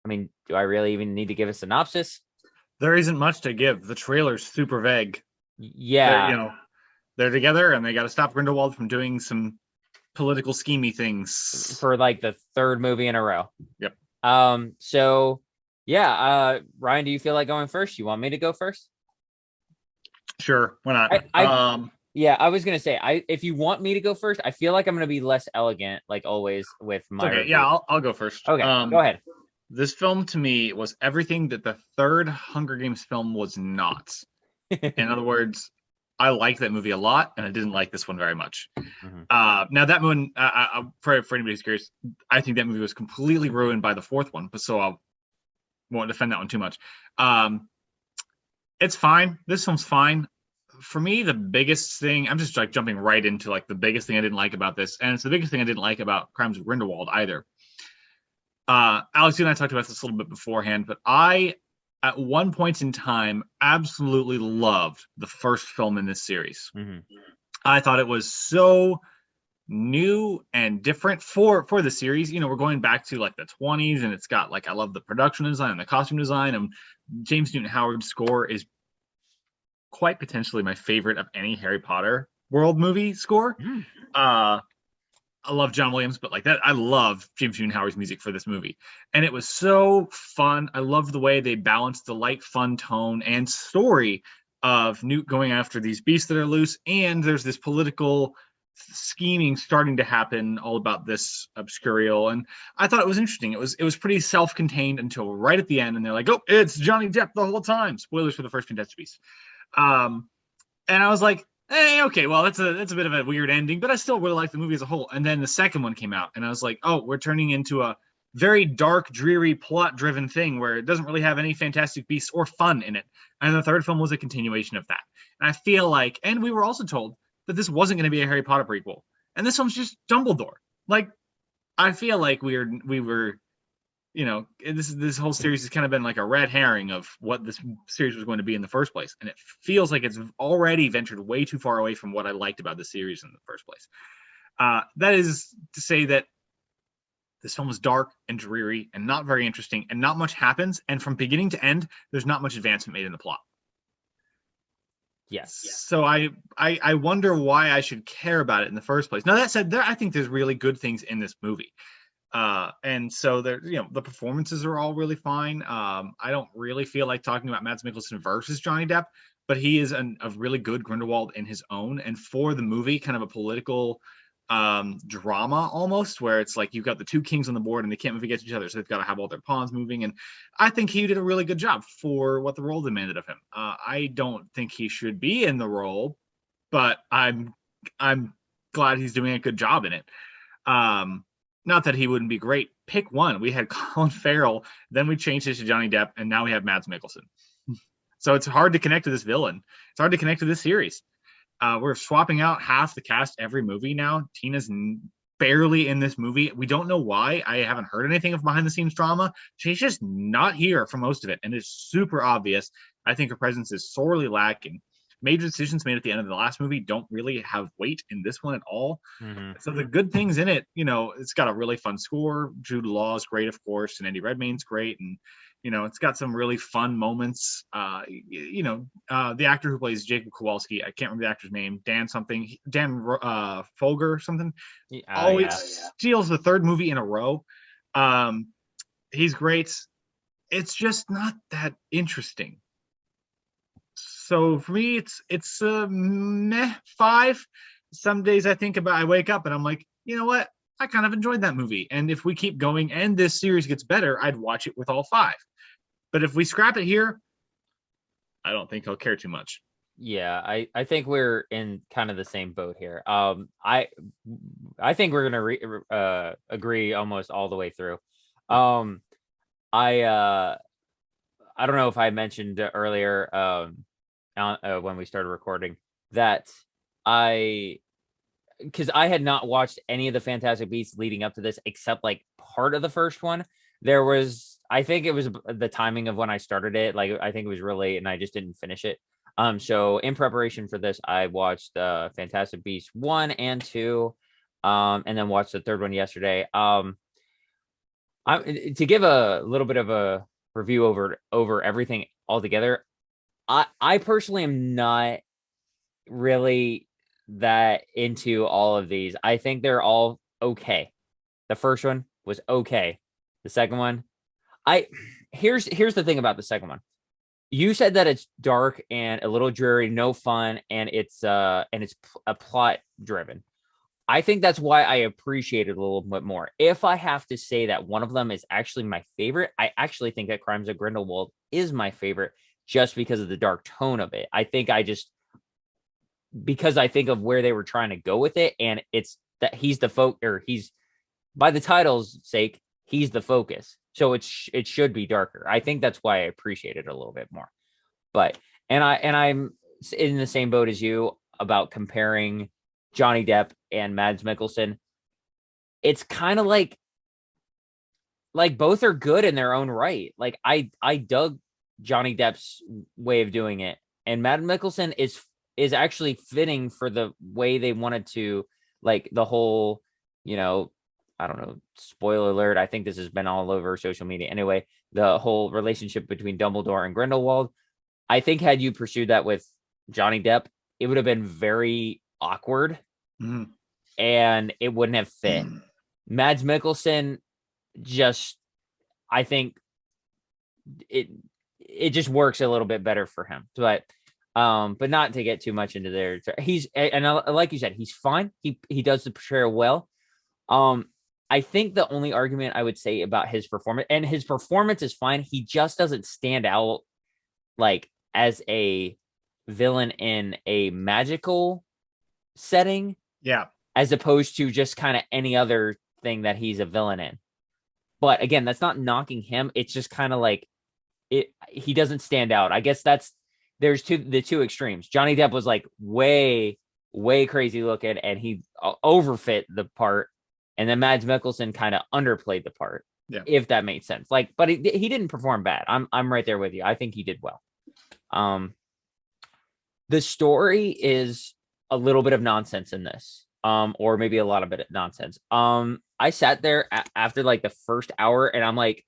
mean, do I really even need to give a synopsis? There isn't much to give. The trailer's super vague. They're, Yeah, they're together and they got to stop Grindelwald from doing some political schemy things. for like the third movie in a row. Yep. So yeah, Ryan, do you feel like going first? You want me to go first? Sure, why not? I Yeah, I was gonna say, if you want me to go first, I feel like I'm gonna be less elegant, like always, with It's my okay. review. Yeah, I'll go first. Okay, go ahead. This film to me was everything that the third Hunger Games film was not. In other words, I liked that movie a lot, and I didn't like this one very much. Mhm. Now that one, for anybody who's curious, I think that movie was completely ruined by the fourth one, but so I won't defend that one too much. It's fine. This film's fine. For me, the biggest thing, I'm just like jumping right into like the biggest thing I didn't like about this, and it's the biggest thing I didn't like about Crimes of Grindelwald either. Alex, you and I talked about this a little bit beforehand, but I, at one point in time, absolutely loved the first film in this series. Mhm. I thought it was so new and different for the series. We're going back to like the 20s, and it's got like, I love the production design and the costume design, and James Newton Howard's score is quite potentially my favorite of any Harry Potter world movie score. Mm. I love John Williams, but like that, I love James Newton Howard's music for this movie. And it was so fun. I love the way they balanced the light, fun tone and story of Newt going after these beasts that are loose. And there's this political scheming starting to happen all about this obscurial. And I thought it was interesting. It was pretty self-contained until right at the end. And they're like, oh, it's Johnny Depp the whole time. Spoilers for the first Fantastic Beasts. And I was like, hey, okay, well, that's a bit of a weird ending, but I still really like the movie as a whole. And then the second one came out, and I was like, oh, we're turning into a very dark, dreary, plot-driven thing where it doesn't really have any Fantastic Beasts or fun in it. And the third film was a continuation of that. And I feel like, and we were also told that this wasn't going to be a Harry Potter prequel, and this one's just Dumbledore. Like, I feel like we were this whole series has kind of been like a red herring of what this series was going to be in the first place, and it feels like it's already ventured way too far away from what I liked about the series in the first place. That is to say that this film is dark and dreary and not very interesting, and not much happens, and from beginning to end there's not much advancement made in the plot. Yes. So I wonder why I should care about it in the first place. Now, that said, I think there's really good things in this movie. And so there, the performances are all really fine. I don't really feel like talking about Mads Mikkelsen versus Johnny Depp, but he is a really good Grindelwald in his own. And for the movie, kind of a political drama almost, where it's like you've got the two kings on the board and they can't move against each other, so they've got to have all their pawns moving. And I think he did a really good job for what the role demanded of him. I don't think he should be in the role, but I'm glad he's doing a good job in it. Not that he wouldn't be great. Pick one. We had Colin Farrell, then we changed it to Johnny Depp, and now we have Mads Mikkelsen. So it's hard to connect to this villain. It's hard to connect to this series. We're swapping out half the cast every movie now. Tina's barely in this movie. We don't know why. I haven't heard anything of behind-the-scenes drama. She's just not here for most of it, and it's super obvious. I think her presence is sorely lacking. major decisions made at the end of the last movie don't really have weight in this one at all. Mm-hmm. So the good things in it, it's got a really fun score. Jude Law's great, of course, and Eddie Redmayne's great, and it's got some really fun moments. The actor who plays Jacob Kowalski, I can't remember the actor's name, Dan Folger something, always steals the third movie in a row. He's great. It's just not that interesting. So for me, it's a meh 5. Some days I wake up and I'm like, you know what? I kind of enjoyed that movie. And if we keep going and this series gets better, I'd watch it with all 5. But if we scrap it here, I don't think I'll care too much. Yeah, I think we're in kind of the same boat here. I think we're gonna agree almost all the way through. I don't know if I mentioned earlier when we started recording that because I had not watched any of the Fantastic Beasts leading up to this except like part of the first one. I think it was the timing of when I started it. Like, I think it was real late and I just didn't finish it. So in preparation for this, I watched Fantastic Beasts 1 and 2, and then watched the third one yesterday. To give a little bit of a review over everything altogether, I personally am not really that into all of these. I think they're all okay. The first one was okay. The second one, here's the thing about the second one. You said that it's dark and a little dreary, no fun, and it's a plot driven. I think that's why I appreciate it a little bit more. If I have to say that one of them is actually my favorite, I actually think that Crimes of Grindelwald is my favorite just because of the dark tone of it. Because I think of where they were trying to go with it, and it's that he's by the title's sake, he's the focus. So it should be darker. I think that's why I appreciate it a little bit more. But I'm in the same boat as you about comparing Johnny Depp and Mads Mikkelsen. It's kind of like both are good in their own right. Like, I dug Johnny Depp's way of doing it, and Mads Mikkelsen is actually fitting for the way they wanted to, like, the whole, I don't know, spoiler alert, I think this has been all over social media anyway, the whole relationship between Dumbledore and Grindelwald. I think had you pursued that with Johnny Depp, it would have been very awkward, and it wouldn't have fit. Mads Mikkelsen I think it just works a little bit better for him. But not to get too much into there. Like you said, he's fine. He does the portrayal well. I think the only argument I would say about his performance, and his performance is fine, he just doesn't stand out like as a villain in a magical setting. Yeah. As opposed to just kind of any other thing that he's a villain in. But again, that's not knocking him. It's just kind of like he doesn't stand out. I guess there's the two extremes. Johnny Depp was like way, way crazy looking, and he overfit the part. And then Mads Mikkelsen kind of underplayed the part, if that made sense. Like, but he didn't perform bad. I'm right there with you. I think he did well. The story is a little bit of nonsense in this, or maybe a lot of bit of nonsense. I sat there after like the first hour, and I'm like,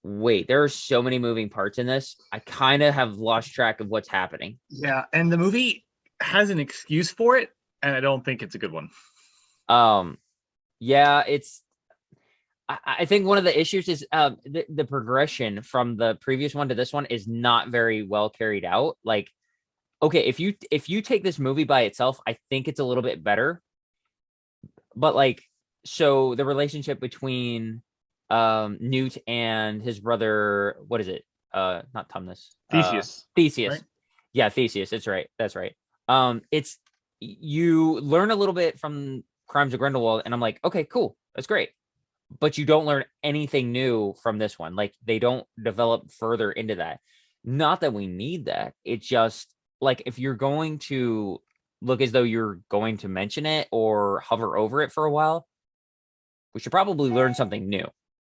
wait, there are so many moving parts in this. I kind of have lost track of what's happening. Yeah, and the movie has an excuse for it, and I don't think it's a good one. Yeah, I think one of the issues is the progression from the previous one to this one is not very well carried out. Like, okay, if you take this movie by itself, I think it's a little bit better. But like, so the relationship between Newt and his brother, what is it? Not Tumnus. Theseus. Theseus. Right? Yeah, Theseus. That's right. It's you learn a little bit from Crimes of Grindelwald, and I'm like, okay, cool, that's great. But you don't learn anything new from this one. Like, they don't develop further into that. Not that we need that. It's just like, if you're going to look as though you're going to mention it or hover over it for a while, we should probably learn something new.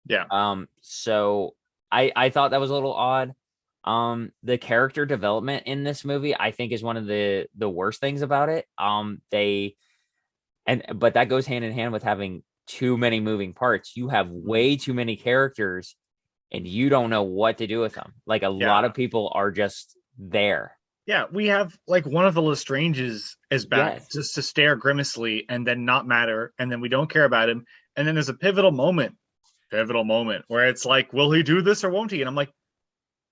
Yeah. So I thought that was a little odd. The character development in this movie, I think, is one of the worst things about it. But that goes hand in hand with having too many moving parts. You have way too many characters and you don't know what to do with them. Like a lot Yeah. of people are just there. Yeah, we have like one of the Lestranges is back Yes. just to stare grimacely and then not matter, and then we don't care about him. And then there's a pivotal moment where it's like, will he do this or won't he? And I'm like,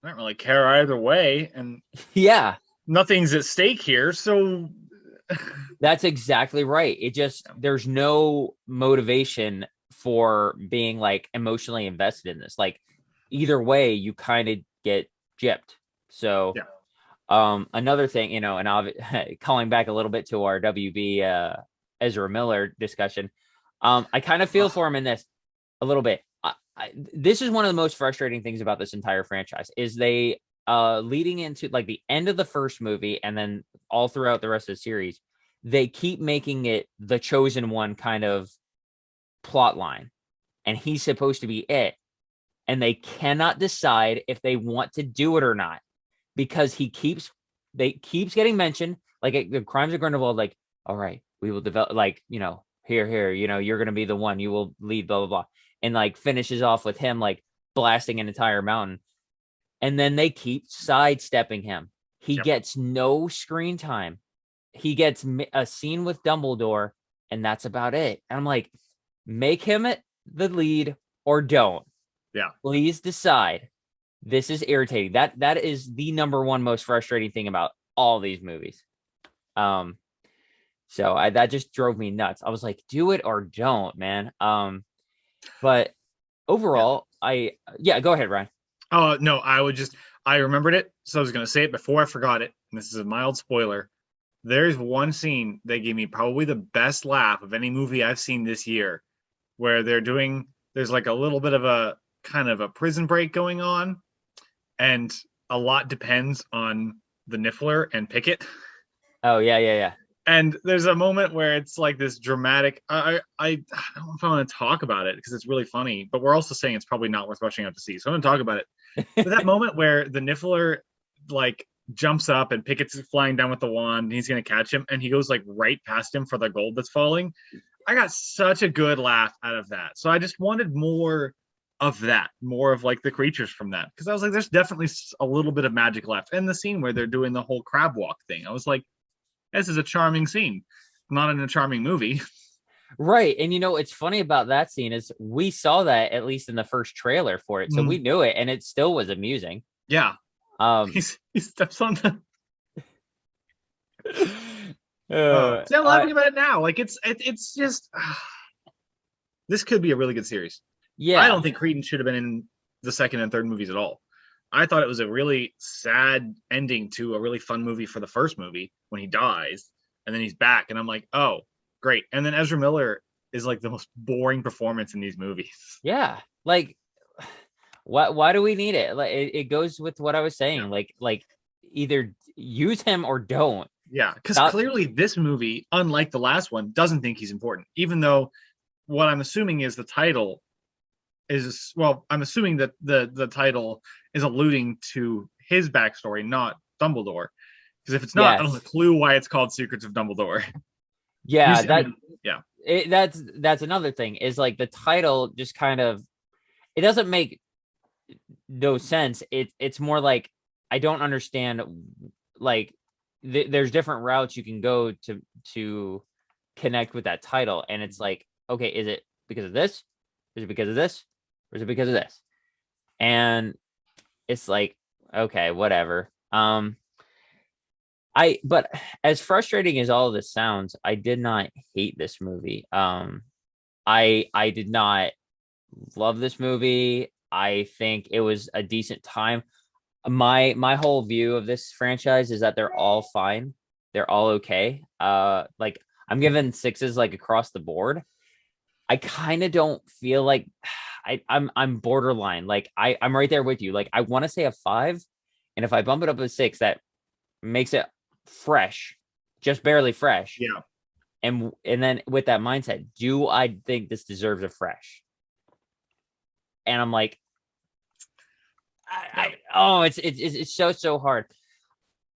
I don't really care either way, and Yeah, nothing's at stake here. So that's exactly right. It just, there's no motivation for being like emotionally invested in this. Like either way, you kind of get gypped. So, yeah, another thing, and calling back a little bit to our WB Ezra Miller discussion, I kind of feel for him in this a little bit. This is one of the most frustrating things about this entire franchise is they leading into like the end of the first movie and then all throughout the rest of the series, they keep making it the chosen one kind of plot line, and he's supposed to be it, and they cannot decide if they want to do it or not because they keeps getting mentioned like the Crimes of Grindelwald, like, all right, we will develop, like, here, you're gonna be the one, you will lead, blah blah blah, and like finishes off with him like blasting an entire mountain, and then they keep sidestepping him. He yep, gets no screen time. He gets a scene with Dumbledore, and that's about it. And I'm like, make him the lead or don't. yeah. Please decide. This is irritating. That is the number one most frustrating thing about all these movies. So that just drove me nuts. I was like, do it or don't, man. But Yeah. overall, yeah, go ahead, Ryan. Oh no, I remembered it, so I was gonna say it before I forgot it. And this is a mild spoiler. There's one scene that gave me probably the best laugh of any movie I've seen this year, where there's like a little bit of a kind of a prison break going on, and a lot depends on the Niffler and Pickett. Oh yeah. And there's a moment where it's like this dramatic. I don't know if I want to talk about it because it's really funny, but we're also saying it's probably not worth rushing out to see. So I'm going to talk about it. But that moment where the Niffler like jumps up and Pickett's flying down with the wand, and he's going to catch him, and he goes like right past him for the gold that's falling. I got such a good laugh out of that. So I just wanted more of that, more of like the creatures from that, because I was like, there's definitely a little bit of magic left. And the scene where they're doing the whole crab walk thing, I was like, this is a charming scene, not in a charming movie. Right. And it's funny about that scene is we saw that at least in the first trailer for it. So we knew it and it still was amusing. Yeah. He steps on the see, I'm laughing about it now. Like it's just this could be a really good series. Yeah. I don't think Creedon should have been in the second and third movies at all. I thought it was a really sad ending to a really fun movie for the first movie when he dies, and then he's back, and I'm like, oh, great. And then Ezra Miller is like the most boring performance in these movies. Yeah. Like, why do we need it? Like, it goes with what I was saying. Yeah. Like either use him or don't. Yeah, because clearly this movie, unlike the last one, doesn't think he's important, even though what I'm assuming is the title is, well, I'm assuming that the title is alluding to his backstory, not Dumbledore. Because if it's not, I don't have a clue why it's called Secrets of Dumbledore. Yeah, that's another thing is like the title just kind of, it doesn't make no sense. It's more like I don't understand, like there's different routes you can go to connect with that title, and it's like, okay, is it because of this? Is it because of this? Or is it because of this? And it's like, okay, whatever. But as frustrating as all of this sounds, I did not hate this movie. I did not love this movie. I think it was a decent time. My whole view of this franchise is that they're all fine. They're all okay. Like I'm giving sixes like across the board. I kind of don't feel like I'm borderline. Like I'm right there with you. Like I want to say a 5, and if I bump it up to 6, that makes it fresh, just barely fresh. Yeah. And then with that mindset, do I think this deserves a fresh? And I'm like, Yeah. Oh, it's so hard.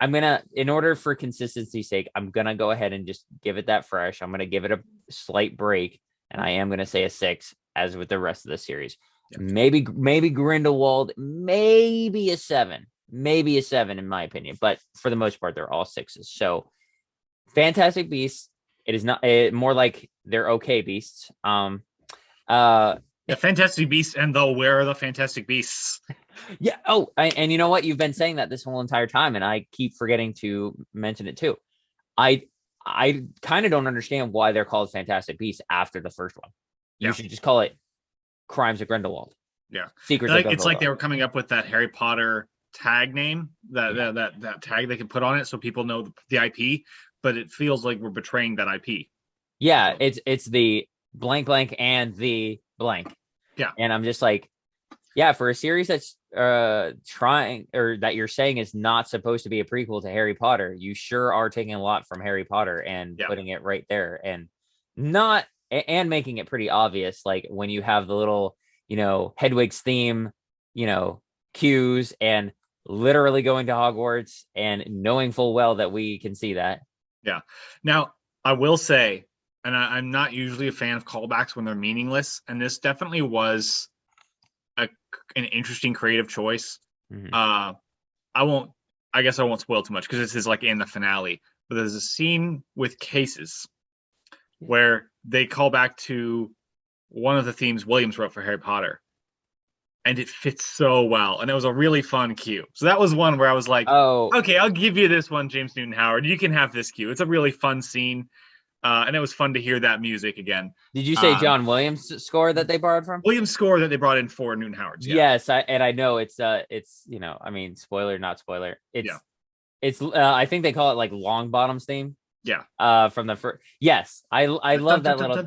I'm gonna, in order for consistency's sake, I'm gonna go ahead and just give it that fresh. I'm gonna give it a slight break, and I am gonna say a 6, as with the rest of the series. Yeah. Maybe Grindelwald, maybe a 7, in my opinion. But for the most part, they're all 6s. So Fantastic Beasts. It is not more like they're okay beasts. Uh, Yeah, Fantastic Beasts, and though where are the Fantastic Beasts? Yeah. Oh, and you know what? You've been saying that this whole entire time, and I keep forgetting to mention it too. I I kind of don't understand why they're called Fantastic Beasts after the first one. You Yeah. should just call it Crimes of Grindelwald. Yeah, Secrets of like it's like Grindelwald. they were coming up with that Harry Potter tag name, that tag they can put on it so people know the IP, but it feels like we're betraying that IP. Yeah, it's the blank blank and the blank. Yeah. And I'm just like, yeah, for a series that's trying, or that you're saying is not supposed to be a prequel to Harry Potter, you sure are taking a lot from Harry Potter and putting it right there, and not and making it pretty obvious, like when you have the little, Hedwig's theme, cues, and literally going to Hogwarts and knowing full well that we can see that. Yeah. Now, I will say, and I'm not usually a fan of callbacks when they're meaningless, and this definitely was an interesting creative choice. Mm-hmm. I guess I won't spoil too much because this is like in the finale, but there's a scene with cases where they call back to one of the themes Williams wrote for Harry Potter, and it fits so well, and it was a really fun cue. So that was one where I was like, Oh, okay, I'll give you this one, James Newton Howard. You can have this cue. It's a really fun scene. And it was fun to hear that music again. did you say John Williams' score that they borrowed from? Williams' score that they brought in for Newton Howard's. Yeah. Yes, I know it's I mean, spoiler, not spoiler. It's I think they call it like Long Bottom's theme. Yeah. From the first. Yes, I love that little.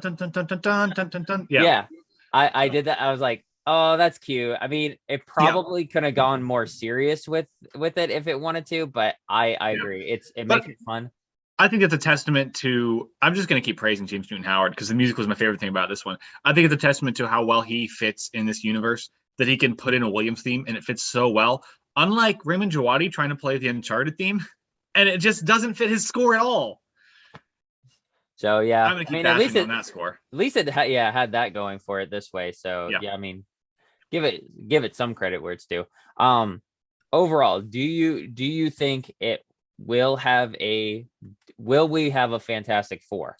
Yeah, I did that. I was like, oh, that's cute. I mean, it probably could have gone more serious with it if it wanted to, but I agree. It makes it fun. I think it's a testament to, I'm just going to keep praising James Newton Howard because the music was my favorite thing about this one. I think it's a testament to how well he fits in this universe, that he can put in a Williams theme and it fits so well. Unlike Raymond Djawadi trying to play the Uncharted theme, and it just doesn't fit his score at all. So yeah, I'm going to keep bashing on that score. At least it had that going for it this way. So yeah, I mean, give it some credit where it's due. Overall, do you think it will we have a Fantastic Four?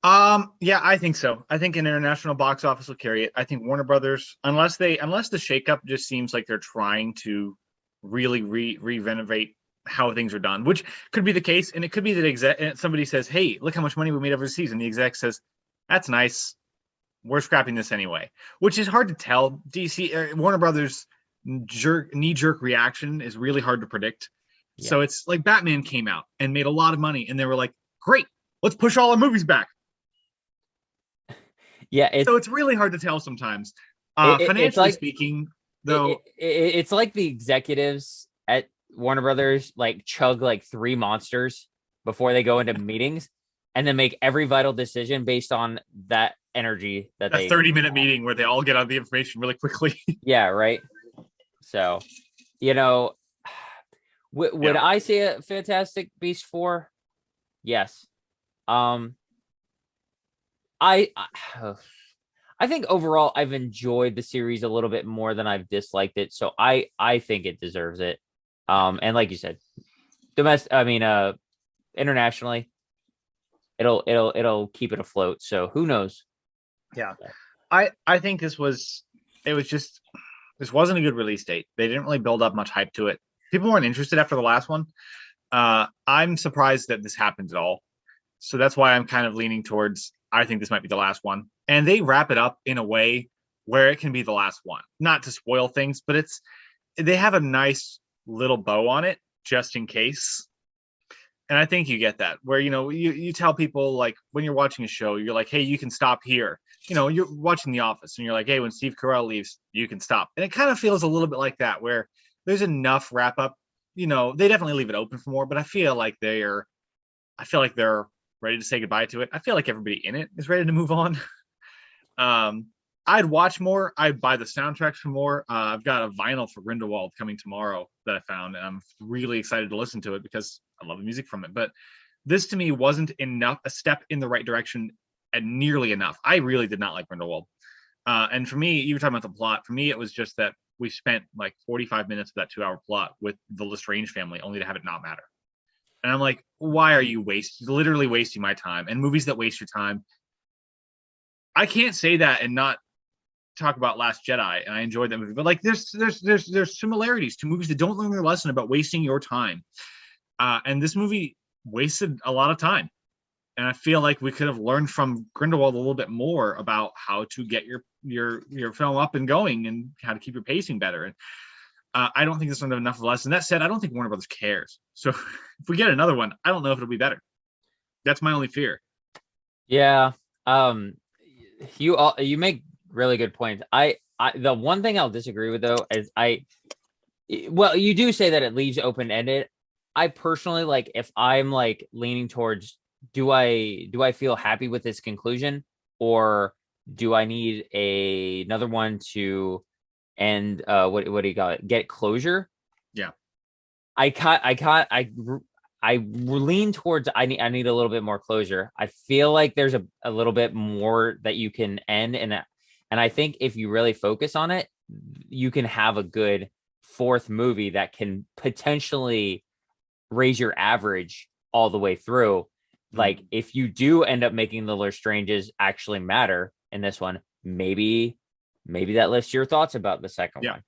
Yeah, I think so. I think an international box office will carry it. I think Warner Brothers, unless the shakeup just seems like they're trying to really renovate how things are done, which could be the case, and it could be that somebody says, "Hey, look how much money we made over the season." The exec says, "That's nice. We're scrapping this anyway," which is hard to tell. DC, Warner Brothers knee-jerk reaction is really hard to predict. Yeah. So it's like Batman came out and made a lot of money, and they were like, "Great, let's push all our movies back." Yeah, so it's really hard to tell sometimes. Financially speaking, though, it's like the executives at Warner Brothers like chug like 3 monsters before they go into meetings, and then make every vital decision based on that energy that they 30-minute meeting where they all get out the information really quickly. Yeah, right. So, would I say a Fantastic Beast 4? Yes. I think overall I've enjoyed the series a little bit more than I've disliked it. So I think it deserves it. And like you said, internationally, it'll keep it afloat. So who knows? Yeah. I think this wasn't a good release date. They didn't really build up much hype to it. People weren't interested after the last one. I'm surprised that this happened at all. So that's why I'm kind of leaning towards, I think this might be the last one. And they wrap it up in a way where it can be the last one. Not to spoil things, but they have a nice little bow on it just in case. And I think you get that where, you tell people, like, when you're watching a show, you're like, hey, you can stop here. You're watching The Office and you're like, hey, when Steve Carell leaves, you can stop. And it kind of feels a little bit like that, where there's enough wrap up. They definitely leave it open for more, but I feel like they're ready to say goodbye to it. I feel like everybody in it is ready to move on. I'd watch more. I'd buy the soundtracks for more. I've got a vinyl for Grindelwald coming tomorrow that I found, and I'm really excited to listen to it because I love the music from it. But this to me wasn't enough, a step in the right direction, and nearly enough. I really did not like Grindelwald. And for me, you were talking about the plot. For me, it was just that we spent like 45 minutes of that 2 hour plot with the Lestrange family only to have it not matter. And I'm like, why are you literally wasting my time? And movies that waste your time, I can't say that and not talk about Last Jedi, and I enjoyed that movie. But like, there's similarities to movies that don't learn their lesson about wasting your time. And this movie wasted a lot of time. And I feel like we could have learned from Grindelwald a little bit more about how to get your film up and going and how to keep your pacing better. And I don't think this one had enough of a lesson. That said, I don't think Warner Brothers cares. So if we get another one, I don't know if it'll be better. That's my only fear. Yeah. You make really good points. I the one thing I'll disagree with though is well, you do say that it leaves open ended. I personally, like, if I'm like leaning towards, do I feel happy with this conclusion, or do I need another one to end what do you call it, get closure? Yeah. I lean towards I need a little bit more closure. I feel like there's a little bit more that you can end, and I think if you really focus on it, you can have a good fourth movie that can potentially raise your average all the way through. Like, if you do end up making the Lestranges actually matter in this one, maybe that lifts your thoughts about the second one.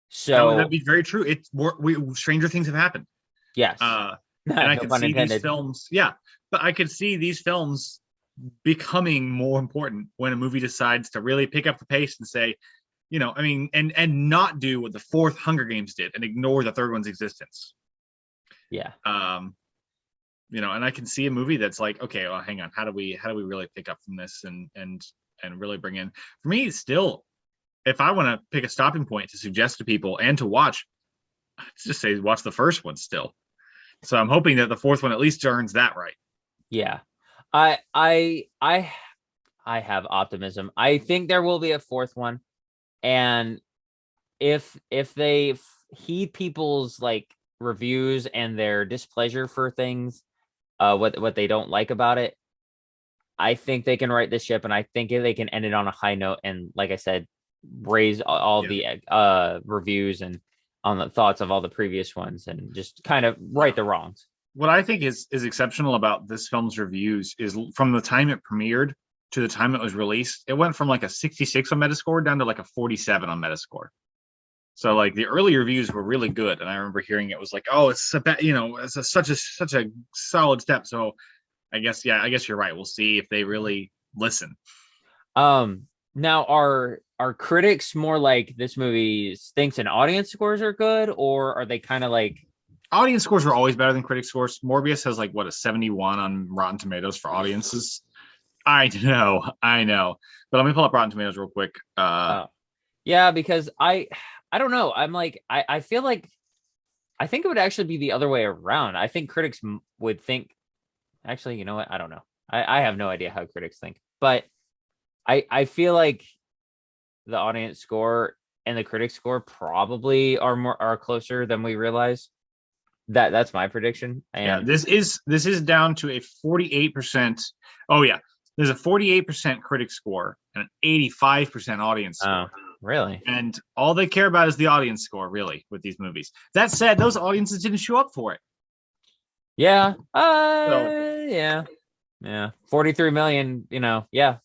So that'd be very true. It's more, stranger things have happened. Yes. And No I can pun see intended. these films. Yeah. But I could see these films becoming more important when a movie decides to really pick up the pace and say, I mean, and not do what the fourth Hunger Games did and ignore the third one's existence. Yeah. And I can see a movie that's like, okay, well, hang on, how do we really pick up from this and really bring in, for me, still, if I want to pick a stopping point to suggest to people and to watch, let's just say watch the first one still. So I'm hoping that the fourth one at least earns that right. Yeah. I have optimism. I think there will be a fourth one, and if they heed people's like reviews and their displeasure for things, what they don't like about it, I think they can right this ship, and I think they can end it on a high note, and like I said, raise all the reviews and on the thoughts of all the previous ones, and just kind of right the wrongs. What I think is exceptional about this film's reviews is from the time it premiered to the time it was released, it went from like a 66 on Metascore down to like a 47 on Metascore. So like the early reviews were really good, and I remember hearing it was like, oh, it's such a solid step. So I guess you're right. We'll see if they really listen. Now are critics more like this movie thinks and audience scores are good, or are they kind of like, audience scores are always better than critic scores? Morbius has like a 71 on Rotten Tomatoes for audiences. I know, but let me pull up Rotten Tomatoes real quick. Yeah, because I don't know. I'm like, I feel like I think it would actually be the other way around. I think critics would think, actually, you know what? I don't know. I have no idea how critics think, but I feel like the audience score and the critic score probably are closer than we realize. That's my prediction. And this is down to a 48%. Oh yeah, there's a 48% critic score and an 85% audience score. Really? And all they care about is the audience score, really, with these movies. That said, those audiences didn't show up for it. Yeah. Yeah. 43 million. Yeah.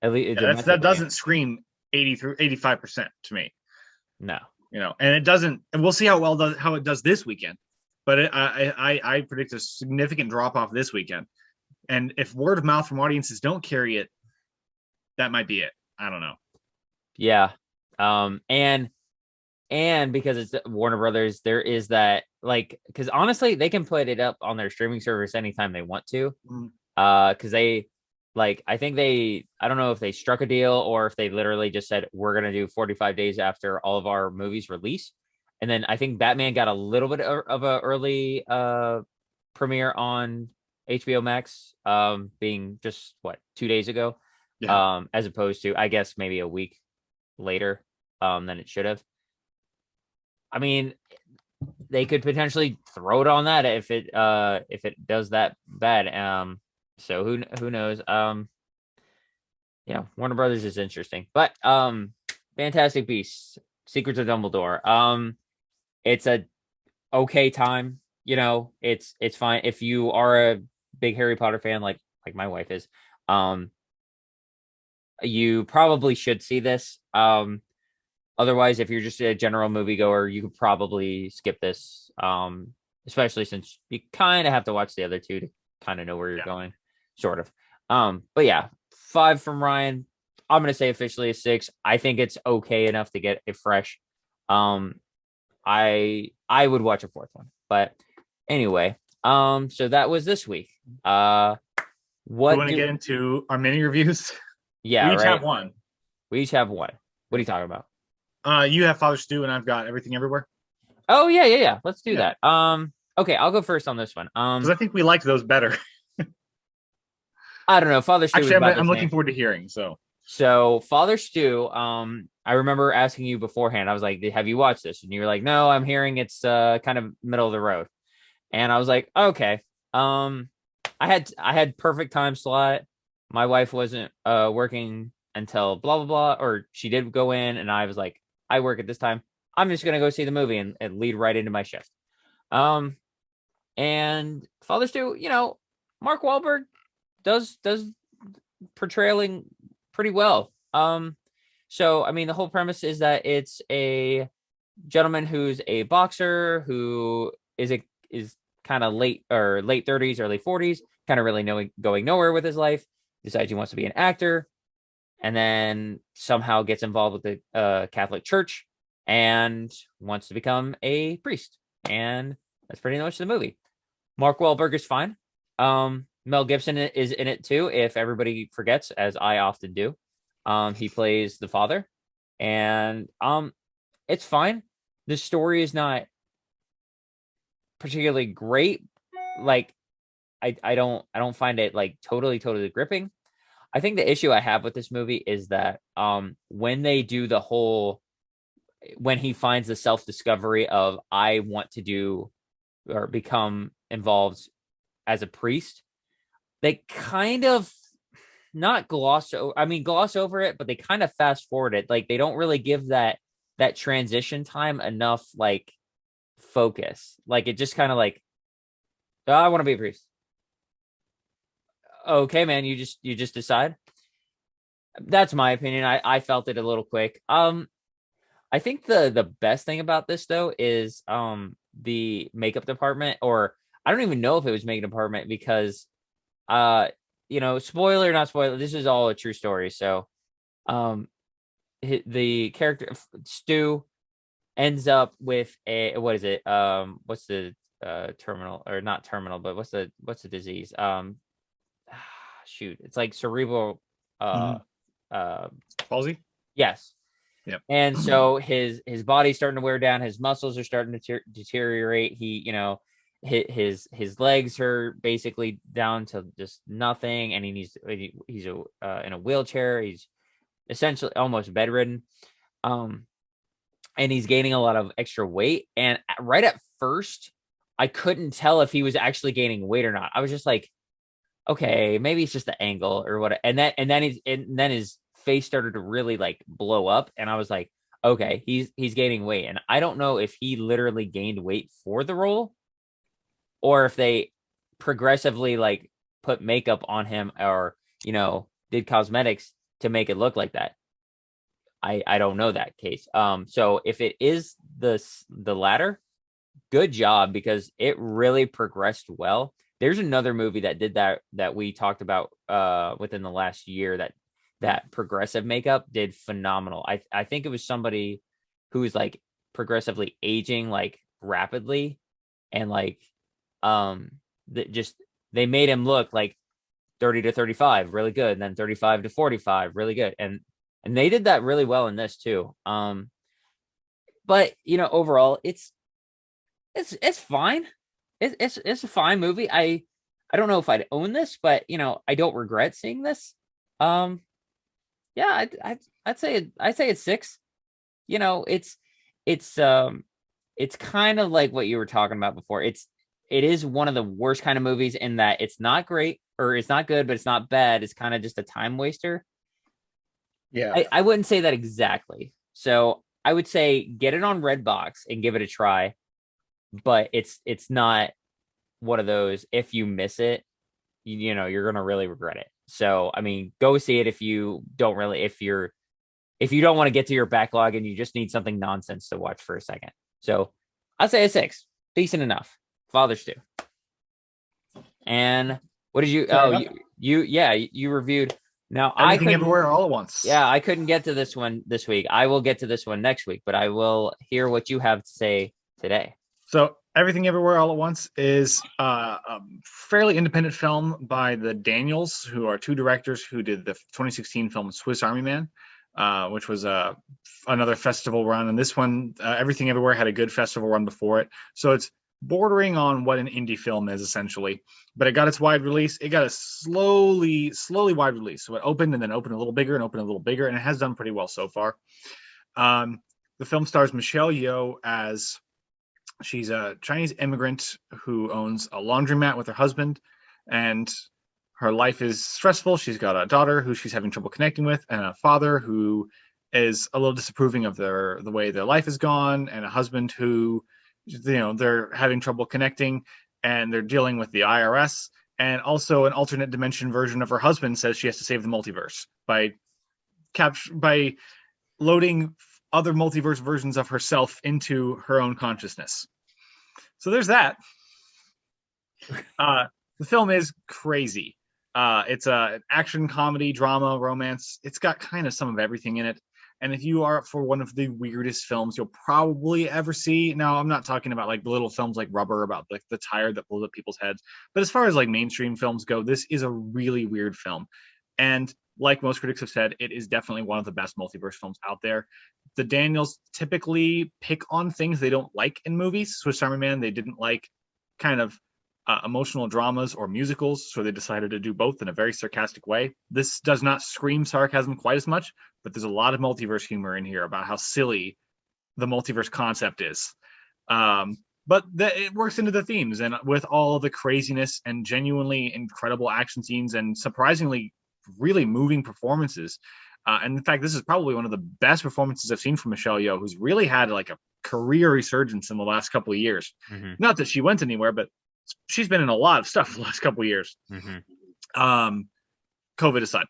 At least that doesn't scream 80 through 85% to me. No. And it doesn't. And we'll see how it does this weekend. But I predict a significant drop off this weekend. And if word of mouth from audiences don't carry it, that might be it. I don't know. Yeah. And because it's Warner Brothers, there is that, like, because honestly, they can put it up on their streaming service anytime they want to. Because they, like, I think I don't know if they struck a deal or if they literally just said, we're going to do 45 days after all of our movies release. And then I think Batman got a little bit of a early premiere on HBO Max, being just 2 days ago. Yeah. as opposed to, I guess, maybe a week later than it should have. I mean, they could potentially throw it on that if it does that bad. So who knows? Yeah, Warner Brothers is interesting, but Fantastic Beasts, Secrets of Dumbledore. It's a okay time. It's fine if you are a big Harry Potter fan, like my wife is. You probably should see this. Otherwise, if you're just a general moviegoer, you could probably skip this. Especially since you kind of have to watch the other two to kind of know where you're Yeah. going, sort of. But yeah, 5 from Ryan. I'm gonna say officially a 6. I think it's okay enough to get it fresh. I would watch a fourth one, but anyway, so that was this week. We What want to do? get into our mini reviews. Yeah, We each have right. one. We each have one. What are you talking about? You have Father Stew, and I've got Everything Everywhere. Oh yeah. Let's do Yeah, that. Okay, I'll go first on this one. because I think we liked those better. I don't know. Father Stew was Actually, about the I'm looking same. forward to hearing. So So Father Stew, I remember asking you beforehand. I was like, "Have you watched this?" And you were like, "No, I'm hearing it's kind of middle of the road." And I was like, "Okay." Um, I had perfect time slot. My wife wasn't working until blah blah blah, or she did go in, and I was like, "I work at this time. I'm just gonna go see the movie and lead right into my shift." Um, and Father Stew, Mark Wahlberg does portraying pretty well. So I mean, the whole premise is that it's a gentleman who's a boxer who is kind of late 30s, early 40s, kind of really going nowhere with his life. Decides he wants to be an actor, and then somehow gets involved with the Catholic Church and wants to become a priest. And that's pretty much the movie. Mark Wahlberg is fine. Mel Gibson is in it too, if everybody forgets, as I often do. He plays the father, and it's fine. The story is not particularly great. Like I don't find it like totally gripping. I think the issue I have with this movie is that when they do the whole when he finds the self discovery of I want to do or become involved as a priest, they kind of not gloss over, I mean gloss over it, but they kind of fast forward it. Like they don't really give that transition time enough like focus. Like it just kind of like, oh, I want to be a priest. Okay, man, you just decide. That's my opinion. I felt it a little quick. I think the best thing about this though is the makeup department, or I don't even know if it was makeup department because uh spoiler not spoiler, this is all a true story. So um the character Stu ends up with a, what is it, what's the terminal, or not terminal, but what's the disease, shoot, it's like cerebral uh Mhm. uh Palsy. yes. Yep. And so his body's starting to wear down, his muscles are starting to deteriorate. He, his legs are basically down to just nothing, and he's in a wheelchair. He's essentially almost bedridden. Um, and he's gaining a lot of extra weight. And right at first, I couldn't tell if he was actually gaining weight or not. I was just like, okay, maybe it's just the angle or what. And then his face started to really like blow up, and I was like, okay, he's gaining weight, and I don't know if he literally gained weight for the role or if they progressively like put makeup on him, or did cosmetics to make it look like that. I don't know that case. So if it is the latter, good job, because it really progressed well. There's another movie that did that we talked about within the last year that progressive makeup did phenomenal. I think it was somebody who was like progressively aging like rapidly, and like that just they made him look like 30 to 35 really good, and then 35 to 45 really good, and they did that really well in this too. But overall it's fine. It's a fine movie. I don't know if I'd own this, but I don't regret seeing this. Um, Yeah, I'd say it's 6. You know, it's it's kind of like what you were talking about before. It is one of the worst kind of movies in that it's not great or it's not good, but it's not bad. It's kind of just a time waster. Yeah. I wouldn't say that exactly. So I would say get it on Redbox and give it a try, but it's not one of those if you miss it, you know, you're gonna really regret it. So I mean, go see it if you don't really if you don't want to get to your backlog and you just need something nonsense to watch for a second. So I'd say a 6. Decent enough. Fathers too. And what did you Fair oh enough. you reviewed now I Everything couldn't Everywhere All at Once. yeah, I couldn't get to this one this week. I will get to this one next week, but I will hear what you have to say today. So Everything Everywhere All at Once is a fairly independent film by the Daniels, who are two directors who did the 2016 film Swiss Army Man, which was another festival run. And this one, Everything Everywhere, had a good festival run before it. So it's bordering on what an indie film is essentially, but it got its wide release. It got a slowly wide release. So it opened and then opened a little bigger and opened a little bigger, and it has done pretty well so far. The film stars Michelle Yeoh as she's a Chinese immigrant who owns a laundromat with her husband, and her life is stressful. She's got a daughter who she's having trouble connecting with, and a father who is a little disapproving of the way their life has gone, and a husband who, you know, they're having trouble connecting, and they're dealing with the IRS. And also an alternate dimension version of her husband says she has to save the multiverse by loading other multiverse versions of herself into her own consciousness. So there's that. The film is crazy. It's an action, comedy, drama, romance. It's got kind of some of everything in it. And if you are up for one of the weirdest films you'll probably ever see, now I'm not talking about like little films like Rubber about like the tire that blows up people's heads, but as far as like mainstream films go, this is a really weird film. And like most critics have said, it is definitely one of the best multiverse films out there. The Daniels typically pick on things they don't like in movies. Swiss Army Man, they didn't like kind of emotional dramas or musicals, so they decided to do both in a very sarcastic way. This does not scream sarcasm quite as much, but there's a lot of multiverse humor in here about how silly the multiverse concept is. But it works into the themes, and with all the craziness and genuinely incredible action scenes and surprisingly really moving performances. And in fact, this is probably one of the best performances I've seen from Michelle Yeoh, who's really had like a career resurgence in the last couple of years. Mm-hmm. Not that she went anywhere, but she's been in a lot of stuff the last couple of years. Mm-hmm. COVID aside,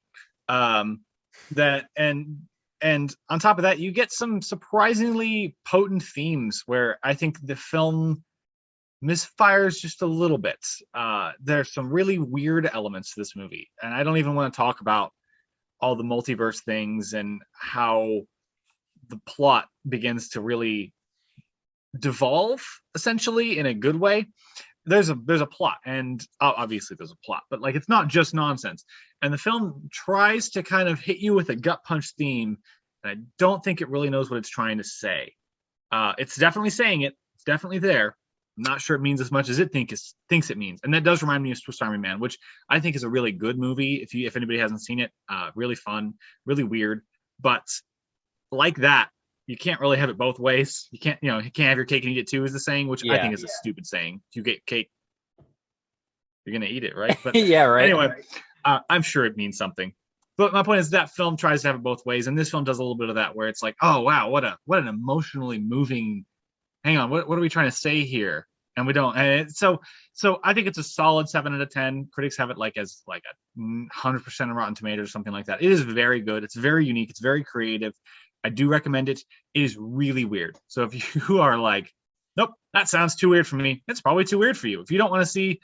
that and on top of that, you get some surprisingly potent themes where I think the film misfires just a little bit. There's some really weird elements to this movie, and I don't even want to talk about all the multiverse things and how the plot begins to really devolve essentially in a good way. There's a plot, and obviously there's a plot, but like it's not just nonsense. And the film tries to kind of hit you with a gut punch theme, and I don't think it really knows what it's trying to say. It's definitely saying it. It's definitely there. I'm not sure it means as much as it thinks it means. And that does remind me of Swiss Army Man, which I think is a really good movie. If anybody hasn't seen it, really fun, really weird. But like that, you can't really have it both ways. You can't have your cake and eat it too, is the saying, which I think is a stupid saying. If you get cake, you're going to eat it, right? But yeah, right. Anyway, I'm sure it means something. But my point is that film tries to have it both ways. And this film does a little bit of that, where it's like, oh, wow, what an emotionally moving, hang on, what are we trying to say here? And we don't. And so I think it's a solid 7 out of 10. Critics have it like as like a 100% on Rotten Tomatoes or something like that. It is very good. It's very unique. It's very creative. I do recommend it. It is really weird. So if you are like, nope, that sounds too weird for me, it's probably too weird for you. If you don't want to see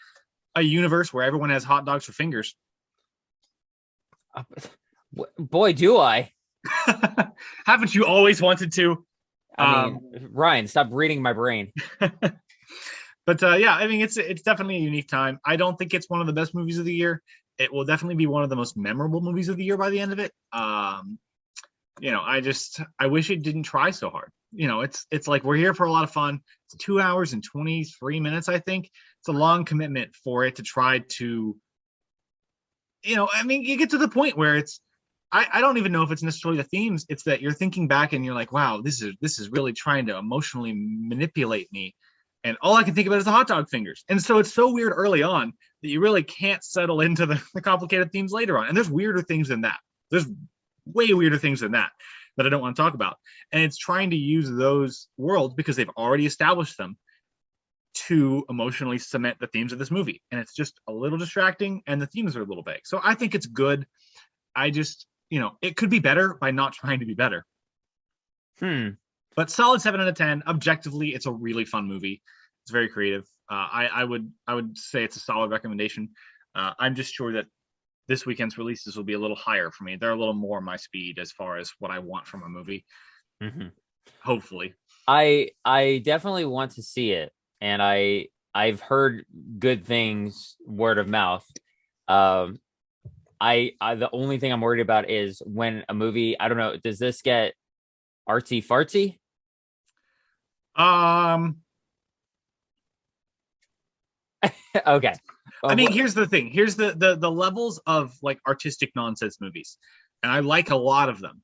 a universe where everyone has hot dogs for fingers. Boy, do I. Haven't you always wanted to? I mean, Ryan, stop reading my brain. But yeah, I mean, it's definitely a unique time. I don't think it's one of the best movies of the year. It will definitely be one of the most memorable movies of the year by the end of it. I wish it didn't try so hard. It's like we're here for a lot of fun. It's 2 hours and 23 minutes, I think. It's a long commitment for it to try to, you get to the point where it's I don't even know if it's necessarily the themes. It's that you're thinking back and you're like, wow, this is really trying to emotionally manipulate me. And all I can think about is the hot dog fingers. And so it's so weird early on that you really can't settle into the complicated themes later on. And there's weirder things than that. There's way weirder things than that I don't want to talk about. And it's trying to use those worlds because they've already established them to emotionally cement the themes of this movie. And it's just a little distracting and the themes are a little vague. So I think it's good. I just, it could be better by not trying to be better. But solid 7 out of 10. Objectively, it's a really fun movie. It's very creative. I would say it's a solid recommendation. I'm just sure that this weekend's releases will be a little higher for me. They're a little more my speed as far as what I want from a movie. Mm-hmm. Hopefully. I definitely want to see it, and I've heard good things word of mouth. The only thing I'm worried about is when a movie, I don't know, does this get artsy fartsy? Okay. I mean, here's the thing. Here's the levels of like artistic nonsense movies, and I like a lot of them.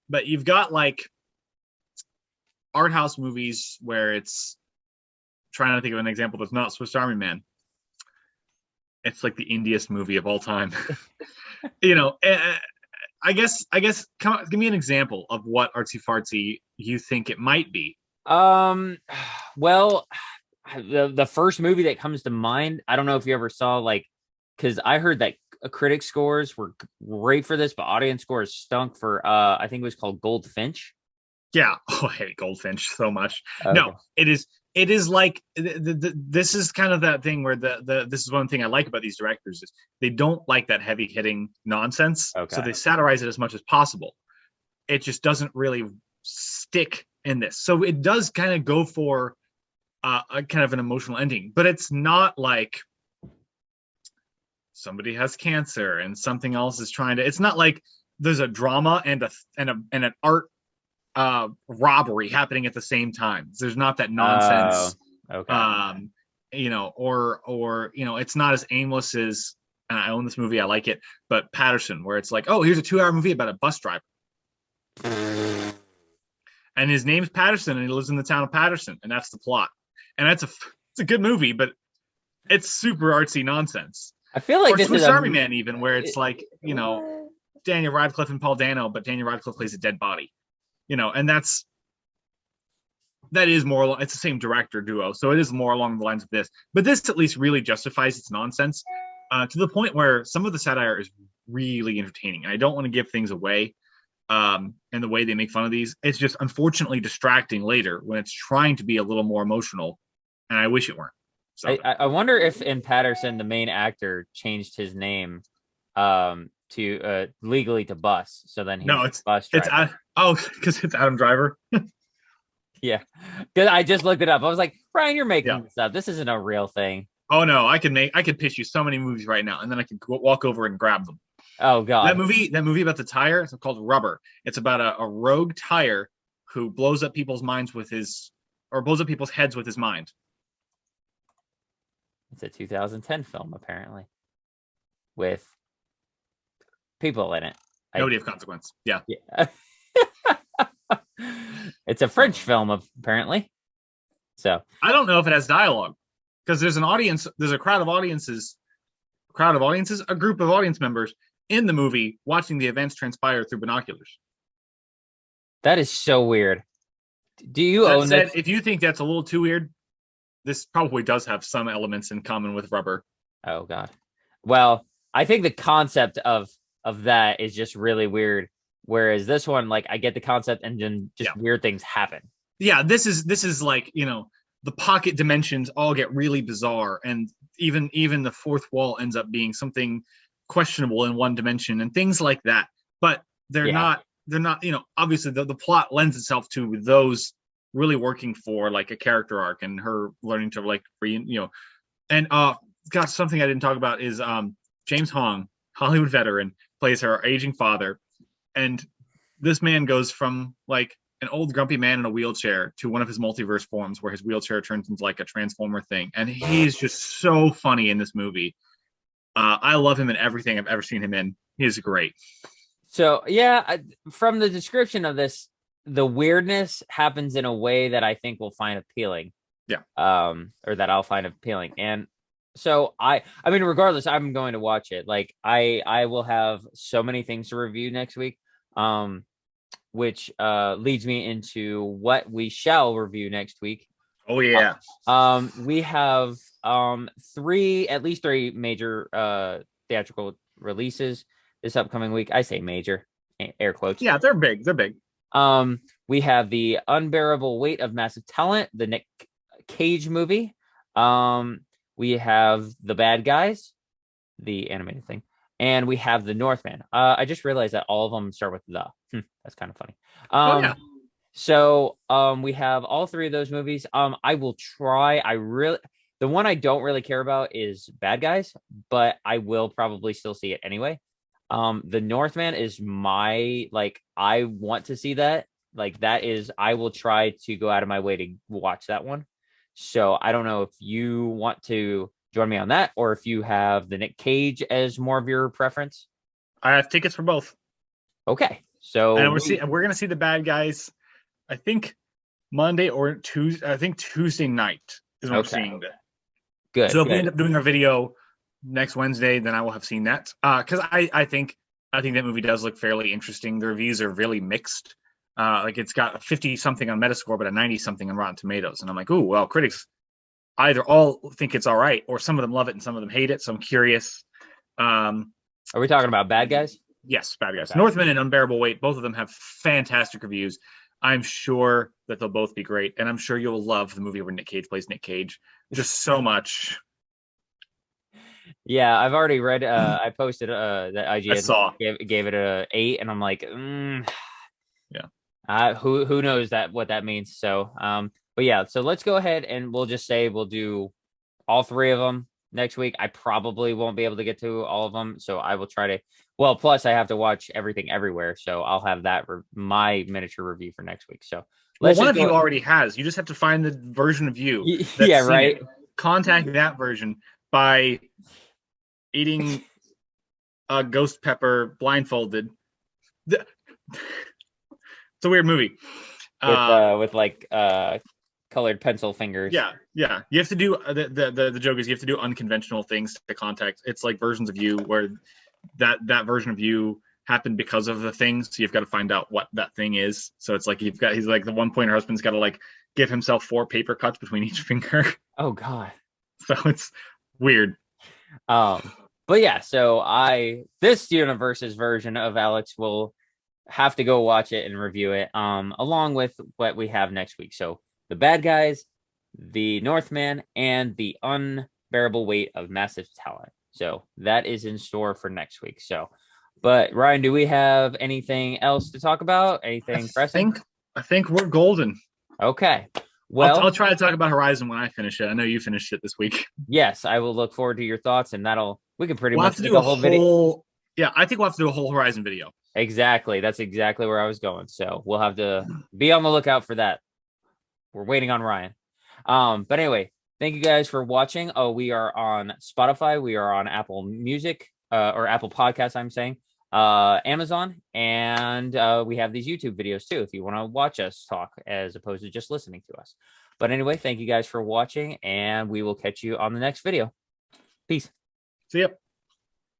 But you've got like art house movies where it's trying to think of an example that's not Swiss Army Man. It's like the indiest movie of all time. I guess come on, give me an example of what artsy fartsy you think it might be. Well, the first movie that comes to mind, I don't know if you ever saw, like, because I heard that critic scores were great for this, but audience scores stunk for I think it was called Goldfinch. Yeah. Oh, I hate Goldfinch so much. Okay. No, it is like this is kind of that thing where this is one thing I like about these directors is they don't like that heavy hitting nonsense. Okay. So they satirize it as much as possible. It just doesn't really stick in this. So it does kind of go for a kind of an emotional ending, but it's not like somebody has cancer and something else is trying to. It's not like there's a drama and an art robbery happening at the same time. There's not that nonsense. Okay. Or it's not as aimless as, and I own this movie, I like it, but Patterson, where it's like, oh, here's a 2-hour movie about a bus driver. And his name's Patterson, and he lives in the town of Patterson, and that's the plot. And it's a good movie, but it's super artsy nonsense. I feel like this Swiss Army Man, even where it's like, Daniel Radcliffe and Paul Dano, but Daniel Radcliffe plays a dead body. And that is more. It's the same director duo, so it is more along the lines of this. But this at least really justifies its nonsense to the point where some of the satire is really entertaining. And I don't want to give things away. And the way they make fun of these, it's just unfortunately distracting later when it's trying to be a little more emotional, and I wish it weren't. So I wonder if in Patterson the main actor changed his name to legally to Bus, so then it's Bus Driver. Because it's Adam Driver. Yeah, because I just looked it up. I was like, Brian, you're making this up. This isn't a real thing. Oh no, I could pitch you so many movies right now, and then I could walk over and grab them. Oh god, that movie about the tire, it's called Rubber. It's about a rogue tire who blows up people's heads with his mind. It's a 2010 film, apparently, with people in it. Nobody of consequence. Yeah. It's a French film, apparently. So I don't know if it has dialogue because there's an audience. There's a crowd of audiences, a group of audience members in the movie watching the events transpire through binoculars. That is so weird. Do you own that? If you think that's a little too weird, this probably does have some elements in common with Rubber. Oh god. Well, I think the concept of that is just really weird. Whereas this one, like, I get the concept and then just weird things happen. Yeah, this is like, the pocket dimensions all get really bizarre, and even the fourth wall ends up being something questionable in one dimension and things like that. But they're not, obviously the plot lends itself to those really working for like a character arc and her learning to like and got something I didn't talk about is James Hong, Hollywood veteran, plays her aging father. And this man goes from like an old grumpy man in a wheelchair to one of his multiverse forms where his wheelchair turns into like a transformer thing. And he's just so funny in this movie. I love him in everything I've ever seen him in. He's great. So yeah, from the description of this, the weirdness happens in a way that I think will find appealing. Yeah. Or that I'll find appealing. And so I mean, regardless, I'm going to watch it. Like I will have so many things to review next week. Which leads me into what we shall review next week. Oh yeah. We have at least three major theatrical releases this upcoming week. I say major, air quotes. Yeah, they're big. They're big. We have The Unbearable Weight of Massive Talent, the Nick Cage movie. We have The Bad Guys, the animated thing, and we have The Northman. I just realized that all of them start with the. That's kind of funny. Oh yeah. So we have all three of those movies. I will try. The one I don't really care about is Bad Guys, but I will probably still see it anyway. The Northman is I want to see that. Like that is, I will try to go out of my way to watch that one. So I don't know if you want to join me on that, or if you have the Nick Cage as more of your preference. I have tickets for both. Okay, so we're gonna see The Bad Guys. I think Monday or Tuesday. I think Tuesday night is when we're seeing that. Good. So if we end up doing our video next Wednesday, then I will have seen that. Because I think that movie does look fairly interesting. The reviews are really mixed. Like it's got a 50 something on Metascore, but a 90 something on Rotten Tomatoes. And I'm like, ooh, well, critics either all think it's all right, or some of them love it and some of them hate it. So I'm curious. Are we talking about Bad Guys? Yes, Bad Guys. Northman and Unbearable Weight, both of them have fantastic reviews. I'm sure that they'll both be great, and I'm sure you'll love the movie where Nick Cage plays Nick Cage just so much. Yeah, I've already read. I posted that I saw gave it a 8, and I'm like, yeah. Who knows what that means? So, but yeah, so let's go ahead and we'll just say we'll do all three of them next week. I probably won't be able to get to all of them, so I will try to. Well, plus I have to watch Everything Everywhere, so I'll have that my miniature review for next week. So one of you already has. You just have to find the version of you. Yeah, right. Contact that version by eating a ghost pepper blindfolded. It's a weird movie. With colored pencil fingers. Yeah. You have to do the joke is you have to do unconventional things to contact. It's like versions of you where that version of you happened because of the thing. So you've got to find out what that thing is. So it's like he's like the one point her husband's got to like give himself 4 paper cuts between each finger. Oh God. So it's weird. But yeah, so this universe's version of Alex will have to go watch it and review it along with what we have next week. So The Bad Guys, The Northman, and The Unbearable Weight of Massive Talent. So that is in store for next week. So, but Ryan, do we have anything else to talk about? Anything pressing? I think we're golden. Okay. Well, I'll try to talk about Horizon when I finish it. I know you finished it this week. Yes, I will look forward to your thoughts, and we can pretty much do a whole video. Yeah, I think we'll have to do a whole Horizon video. Exactly. That's exactly where I was going. So we'll have to be on the lookout for that. We're waiting on Ryan. But anyway, thank you guys for watching. Oh, we are on Spotify. We are on Apple Music, or Apple Podcasts, I'm saying, Amazon, and we have these YouTube videos too if you want to watch us talk as opposed to just listening to us. But anyway, thank you guys for watching, and we will catch you on the next video. Peace. See ya.